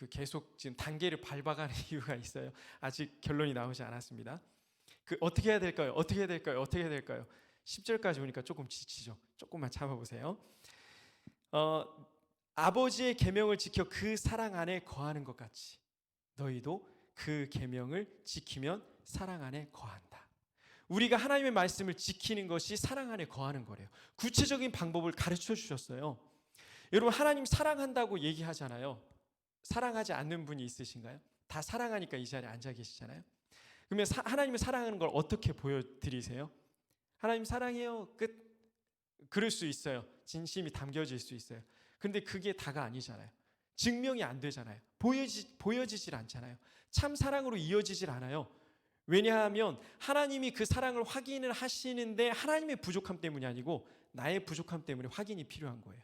계속 지금 단계를 밟아가는 이유가 있어요. 아직 결론이 나오지 않았습니다. 어떻게 해야 될까요? 어떻게 해야 될까요? 어떻게 해야 될까요? 10절까지 오니까 조금 지치죠. 조금만 참아보세요. 아버지의 계명을 지켜 그 사랑 안에 거하는 것 같이 너희도 그 계명을 지키면 사랑 안에 거한다. 우리가 하나님의 말씀을 지키는 것이 사랑 안에 거하는 거래요. 구체적인 방법을 가르쳐 주셨어요. 여러분, 하나님 사랑한다고 얘기하잖아요. 사랑하지 않는 분이 있으신가요? 다 사랑하니까 이 자리에 앉아 계시잖아요. 그러면 하나님을 사랑하는 걸 어떻게 보여드리세요? 하나님 사랑해요, 끝. 그럴 수 있어요. 진심이 담겨질 수 있어요. 근데 그게 다가 아니잖아요. 증명이 안 되잖아요. 보여지질 않잖아요. 참 사랑으로 이어지질 않아요. 왜냐하면 하나님이 그 사랑을 확인을 하시는데 하나님의 부족함 때문이 아니고 나의 부족함 때문에 확인이 필요한 거예요.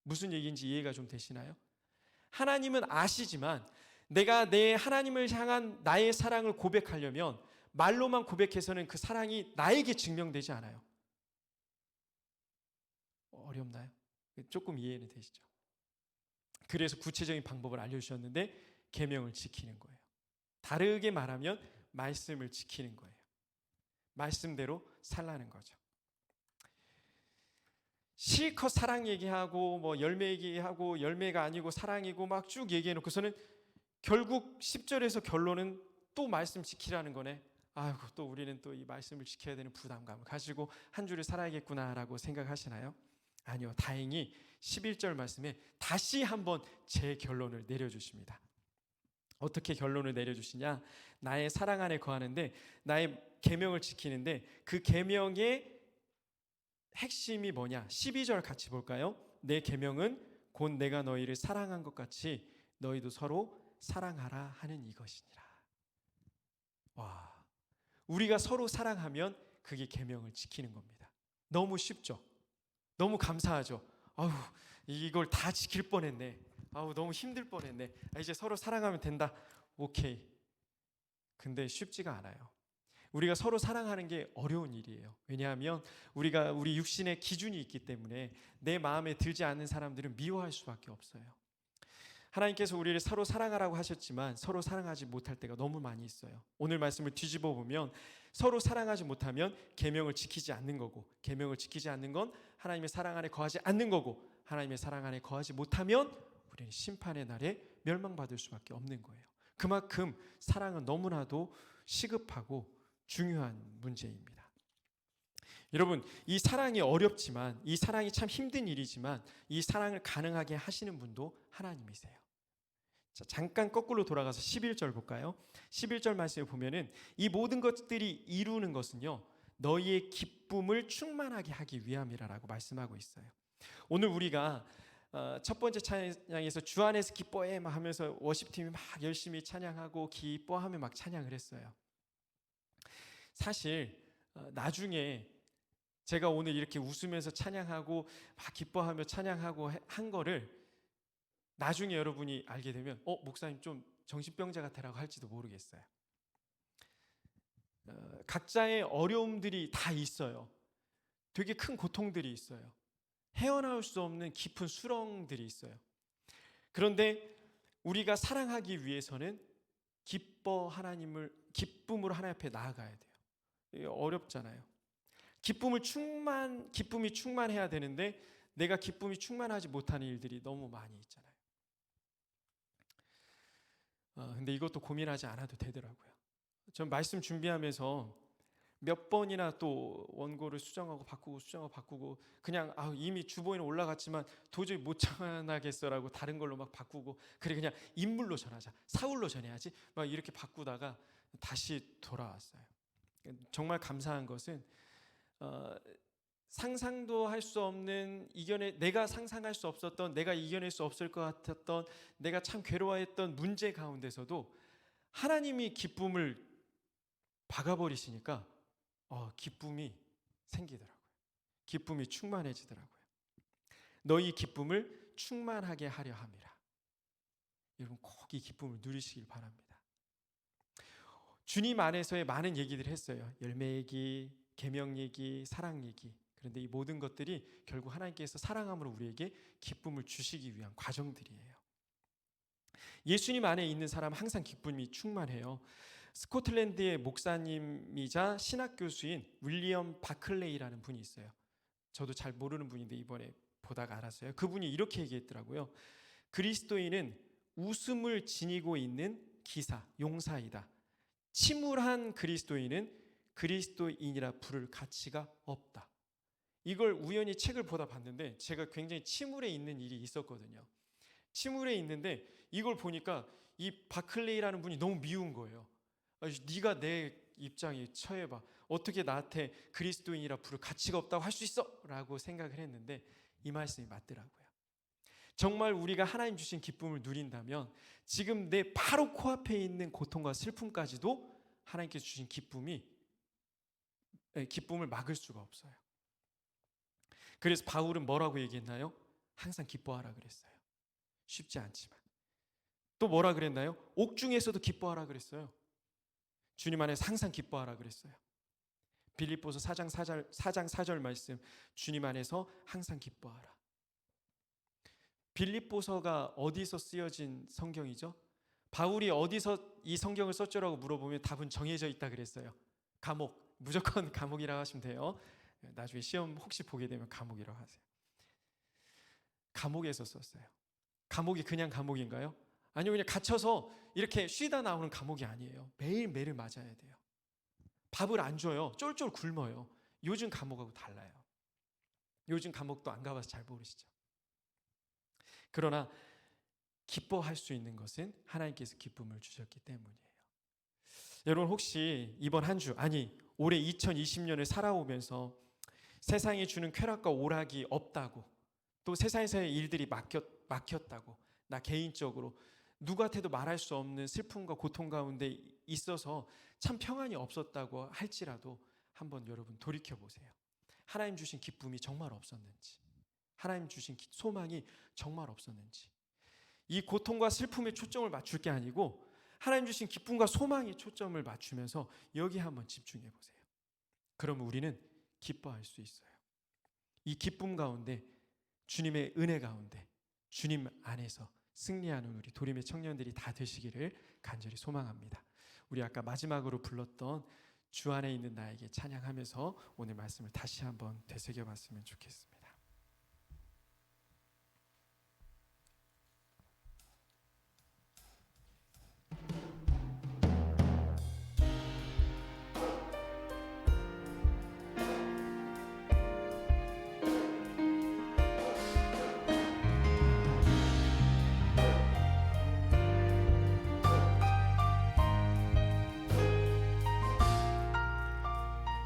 무슨 얘기인지 이해가 좀 되시나요? 하나님은 아시지만 내가 내 하나님을 향한 나의 사랑을 고백하려면 말로만 고백해서는 그 사랑이 나에게 증명되지 않아요. 어렵나요? 조금 이해는 되시죠? 그래서 구체적인 방법을 알려주셨는데 계명을 지키는 거예요. 다르게 말하면 말씀을 지키는 거예요. 말씀대로 살라는 거죠. 실컷 사랑 얘기하고 뭐 열매 얘기하고 열매가 아니고 사랑이고 막 쭉 얘기해놓고서는 결국 10절에서 결론은 또 말씀 지키라는 거네. 아이고, 또 우리는 또 이 말씀을 지켜야 되는 부담감을 가지고 한 주를 살아야겠구나라고 생각하시나요? 아니요. 다행히 11절 말씀에 다시 한번 제 결론을 내려주십니다. 어떻게 결론을 내려주시냐? 나의 사랑 안에 거하는데 나의 계명을 지키는데 그 계명의 핵심이 뭐냐? 12절 같이 볼까요? 내 계명은 곧 내가 너희를 사랑한 것 같이 너희도 서로 사랑하라 하는 이것이니라. 와, 우리가 서로 사랑하면 그게 계명을 지키는 겁니다. 너무 쉽죠? 너무 감사하죠? 아우, 이걸 다 지킬 뻔했네. 아우, 너무 힘들 뻔했네. 이제 서로 사랑하면 된다. 오케이. 근데 쉽지가 않아요. 우리가 서로 사랑하는 게 어려운 일이에요. 왜냐하면 우리가 우리 육신의 기준이 있기 때문에 내 마음에 들지 않는 사람들은 미워할 수밖에 없어요. 하나님께서 우리를 서로 사랑하라고 하셨지만 서로 사랑하지 못할 때가 너무 많이 있어요. 오늘 말씀을 뒤집어 보면 서로 사랑하지 못하면 계명을 지키지 않는 거고, 계명을 지키지 않는 건 하나님의 사랑 안에 거하지 않는 거고, 하나님의 사랑 안에 거하지 못하면 우리는 심판의 날에 멸망받을 수밖에 없는 거예요. 그만큼 사랑은 너무나도 시급하고 중요한 문제입니다. 여러분, 이 사랑이 어렵지만, 이 사랑이 참 힘든 일이지만 이 사랑을 가능하게 하시는 분도 하나님이세요. 자, 잠깐 거꾸로 돌아가서 11절 볼까요? 11절 말씀에 보면은 이 모든 것들이 이루는 것은요, 너희의 기쁨을 충만하게 하기 위함이라고 말씀하고 있어요. 오늘 우리가 첫 번째 찬양에서 주 안에서 기뻐해 막 하면서 워십팀이 막 열심히 찬양하고 기뻐하며 막 찬양을 했어요. 사실 나중에 제가 오늘 이렇게 웃으면서 찬양하고 막 기뻐하며 찬양하고 한 거를 나중에 여러분이 알게 되면 목사님 좀 정신병자 같아라고 할지도 모르겠어요. 각자의 어려움들이 다 있어요. 되게 큰 고통들이 있어요. 헤어나올 수 없는 깊은 수렁들이 있어요. 그런데 우리가 사랑하기 위해서는 기쁨으로 하나님 앞에 나아가야 돼요. 이게 어렵잖아요. 기쁨이 충만해야 되는데 내가 기쁨이 충만하지 못하는 일들이 너무 많이 있잖아요. 근데 이것도 고민하지 않아도 되더라고요. 전 말씀 준비하면서 몇 번이나 또 원고를 수정하고 바꾸고 그냥 이미 주보에는 올라갔지만 도저히 못 전하겠어라고 다른 걸로 막 바꾸고, 그래 그냥 인물로 전하자, 사울로 전해야지 막 이렇게 바꾸다가 다시 돌아왔어요. 정말 감사한 것은 상상도 할 수 없는, 내가 상상할 수 없었던, 내가 이겨낼 수 없을 것 같았던, 내가 참 괴로워했던 문제 가운데서도 하나님이 기쁨을 박아버리시니까 기쁨이 생기더라고요. 기쁨이 충만해지더라고요. 너희 기쁨을 충만하게 하려 함이라. 여러분 꼭 이 기쁨을 누리시길 바랍니다. 주님 안에서의 많은 얘기들을 했어요. 열매 얘기, 계명 얘기, 사랑 얘기. 그런데 이 모든 것들이 결국 하나님께서 사랑함으로 우리에게 기쁨을 주시기 위한 과정들이에요. 예수님 안에 있는 사람은 항상 기쁨이 충만해요. 스코틀랜드의 목사님이자 신학 교수인 윌리엄 바클레이라는 분이 있어요. 저도 잘 모르는 분인데 이번에 보다가 알았어요. 그분이 이렇게 얘기했더라고요. 그리스도인은 웃음을 지니고 있는 기사, 용사이다. 침울한 그리스도인은 그리스도인이라 부를 가치가 없다. 이걸 우연히 책을 보다 봤는데 제가 굉장히 침울해 있는 일이 있었거든요. 침울해 있는데 이걸 보니까 이 바클레이라는 분이 너무 미운 거예요. 네가 내 입장에 처해봐. 어떻게 나한테 그리스도인이라 부를 가치가 없다고 할 수 있어? 라고 생각을 했는데 이 말씀이 맞더라고요. 정말 우리가 하나님 주신 기쁨을 누린다면 지금 내 바로 코앞에 있는 고통과 슬픔까지도 하나님께서 주신 기쁨을 막을 수가 없어요. 그래서 바울은 뭐라고 얘기했나요? 항상 기뻐하라 그랬어요. 쉽지 않지만. 또 뭐라 그랬나요? 옥중에서도 기뻐하라 그랬어요. 주님 안에서 항상 기뻐하라 그랬어요. 빌립보서 4장 4절 말씀, 주님 안에서 항상 기뻐하라. 빌립보서가 어디서 쓰여진 성경이죠? 바울이 어디서 이 성경을 썼죠라고 물어보면 답은 정해져 있다 그랬어요. 감옥, 무조건 감옥이라고 하시면 돼요. 나중에 시험 혹시 보게 되면 감옥이라고 하세요. 감옥에서 썼어요. 감옥이 그냥 감옥인가요? 아니요, 그냥 갇혀서 이렇게 쉬다 나오는 감옥이 아니에요. 매일매일 맞아야 돼요. 밥을 안 줘요. 쫄쫄 굶어요. 요즘 감옥하고 달라요. 요즘 감옥도 안 가봐서 잘 모르시죠. 그러나 기뻐할 수 있는 것은 하나님께서 기쁨을 주셨기 때문이에요. 여러분 혹시 이번 한 주, 올해 2020년을 살아오면서 세상이 주는 쾌락과 오락이 없다고, 또 세상에서의 일들이 막혔다고, 나 개인적으로 누구한테도 말할 수 없는 슬픔과 고통 가운데 있어서 참 평안이 없었다고 할지라도 한번 여러분 돌이켜보세요. 하나님 주신 기쁨이 정말 없었는지, 하나님 주신 소망이 정말 없었는지. 이 고통과 슬픔에 초점을 맞출 게 아니고 하나님 주신 기쁨과 소망에 초점을 맞추면서 여기에 한번 집중해 보세요. 그러면 우리는 기뻐할 수 있어요. 이 기쁨 가운데, 주님의 은혜 가운데, 주님 안에서 승리하는 우리 도림의 청년들이 다 되시기를 간절히 소망합니다. 우리 아까 마지막으로 불렀던 주 안에 있는 나에게 찬양하면서 오늘 말씀을 다시 한번 되새겨 봤으면 좋겠습니다.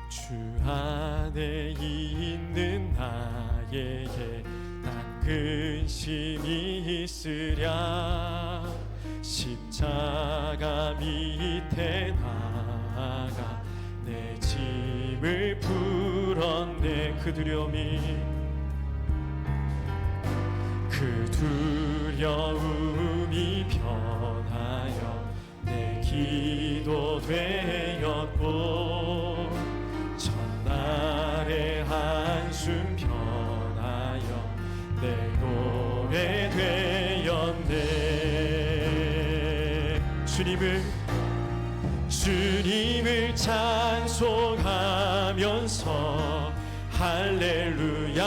주 안에 있는 나에게 난 근심이 있으랴. 십자가 밑에 나아가 내 짐을 풀었네. 그 두려움이 변하여 내 기도 되었고, 첫날의 한숨 변하여 내 노래 되었네. 주님을 찬송하면서 할렐루야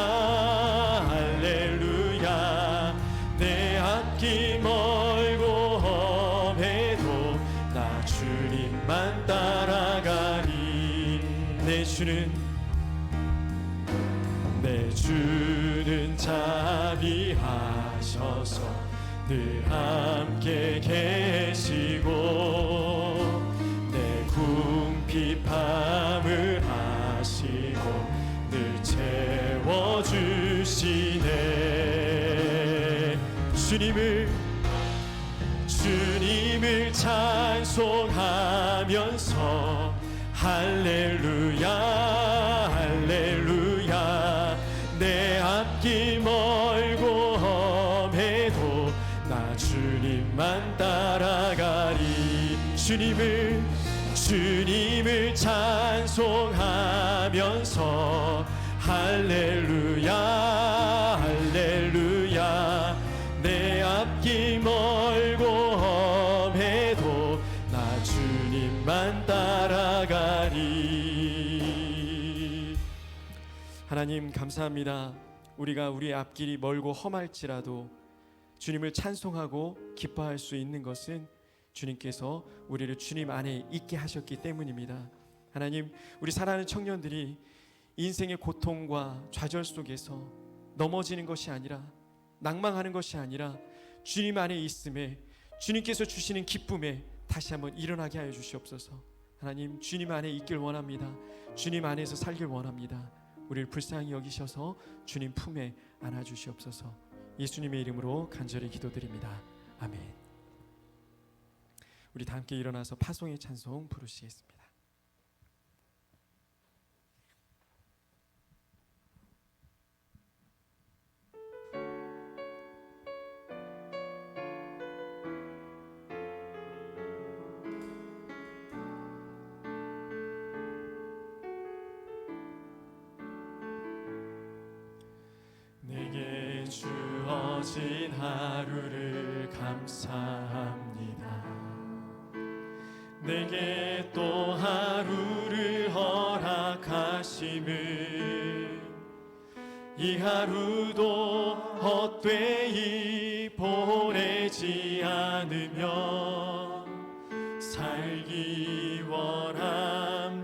할렐루야. 내 앞길 멀고 험해도 나 주님만 따라가리. 내 주는 자비하셔서 늘 함께 계시고, 내 궁핍함을 아시고 늘 채워주시네. 주님을 찬송하면서 할렐루야 할렐루야. 내 앞길 멀고 험해도 나 주님만 따라가리. 주님을 찬송하면서 할렐루야 할렐루야. 내 앞길 멀고 험해도 나 주님만 따라가리. 하나님 감사합니다. 우리가 우리의 앞길이 멀고 험할지라도 주님을 찬송하고 기뻐할 수 있는 것은 주님께서 우리를 주님 안에 있게 하셨기 때문입니다. 하나님, 우리 사랑하는 청년들이 인생의 고통과 좌절 속에서 넘어지는 것이 아니라, 낭망하는 것이 아니라 주님 안에 있음에, 주님께서 주시는 기쁨에 다시 한번 일어나게 하여 주시옵소서. 하나님, 주님 안에 있길 원합니다. 주님 안에서 살길 원합니다. 우리를 불쌍히 여기셔서 주님 품에 안아주시옵소서. 예수님의 이름으로 간절히 기도드립니다. 아멘. 우리 다 함께 일어나서 파송의 찬송 부르시겠습니다. 내게 주어진 하루를 감사합니다. 내게 또 하루를 허락하심을, 이 하루도 헛되이 보내지 않으며 살기 원합니다.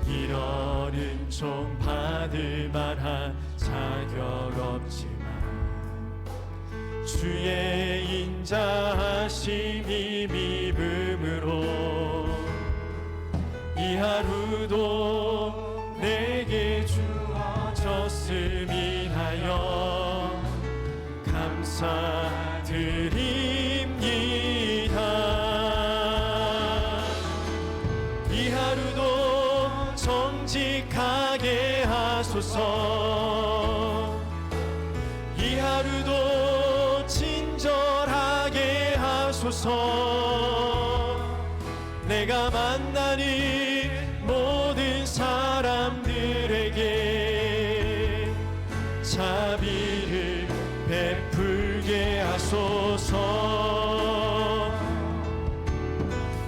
이런 은총 받을 만한 자격 없지만 주의 인자하심이 믿음으로 이 하루도 내게 주어졌음 인하여 감사드립니다. 이 하루도 정직하게 하소서. 이 하루도 진 하소서. 내가 만나는 모든 사람들에게 자비를 베풀게 하소서.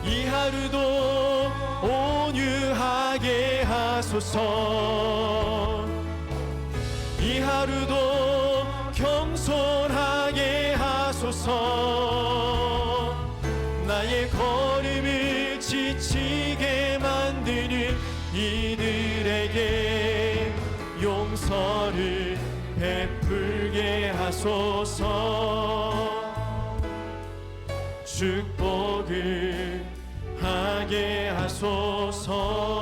이 하루도 온유하게 하소서. 이 하루도 겸손하게 하소서. 나의 걸음을 지치게 만드는 이들에게 용서를 베풀게 하소서. 축복을 하게 하소서.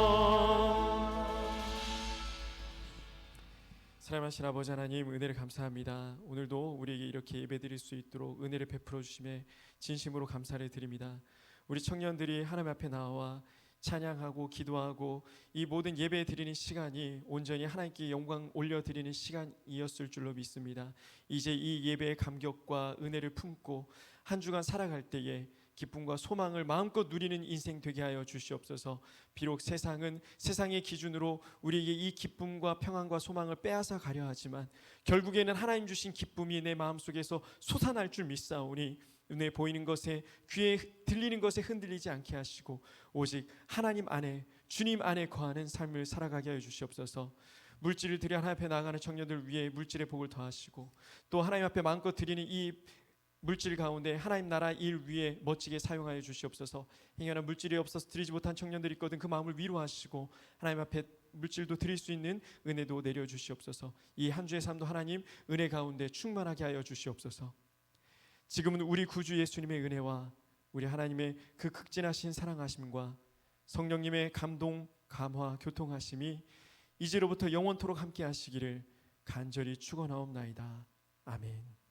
사랑하신 아버지 하나님, 은혜를 감사합니다. 오늘도 우리에게 이렇게 예배드릴 수 있도록 은혜를 베풀어 주심에 진심으로 감사를 드립니다. 우리 청년들이 하나님 앞에 나와 찬양하고 기도하고 이 모든 예배 드리는 시간이 온전히 하나님께 영광 올려드리는 시간이었을 줄로 믿습니다. 이제 이 예배의 감격과 은혜를 품고 한 주간 살아갈 때에 기쁨과 소망을 마음껏 누리는 인생 되게 하여 주시옵소서. 비록 세상은 세상의 기준으로 우리에게 이 기쁨과 평안과 소망을 빼앗아 가려 하지만 결국에는 하나님 주신 기쁨이 내 마음속에서 솟아날 줄 믿사오니 눈에 보이는 것에 귀에 들리는 것에 흔들리지 않게 하시고 오직 하나님 안에 주님 안에 거하는 삶을 살아가게 하여 주시옵소서. 물질을 드려 하나님 앞에 나아가는 청년들 위해 물질의 복을 더하시고 또 하나님 앞에 마음껏 드리는 이 물질 가운데 하나님 나라 일 위에 멋지게 사용하여 주시옵소서. 행여나 물질이 없어서 드리지 못한 청년들이 있거든 그 마음을 위로하시고 하나님 앞에 물질도 드릴 수 있는 은혜도 내려주시옵소서. 이 한 주의 삶도 하나님 은혜 가운데 충만하게 하여 주시옵소서. 지금은 우리 구주 예수님의 은혜와 우리 하나님의 그 극진하신 사랑하심과 성령님의 감동, 감화, 교통하심이 이제로부터 영원토록 함께 하시기를 간절히 축원하옵나이다. 아멘.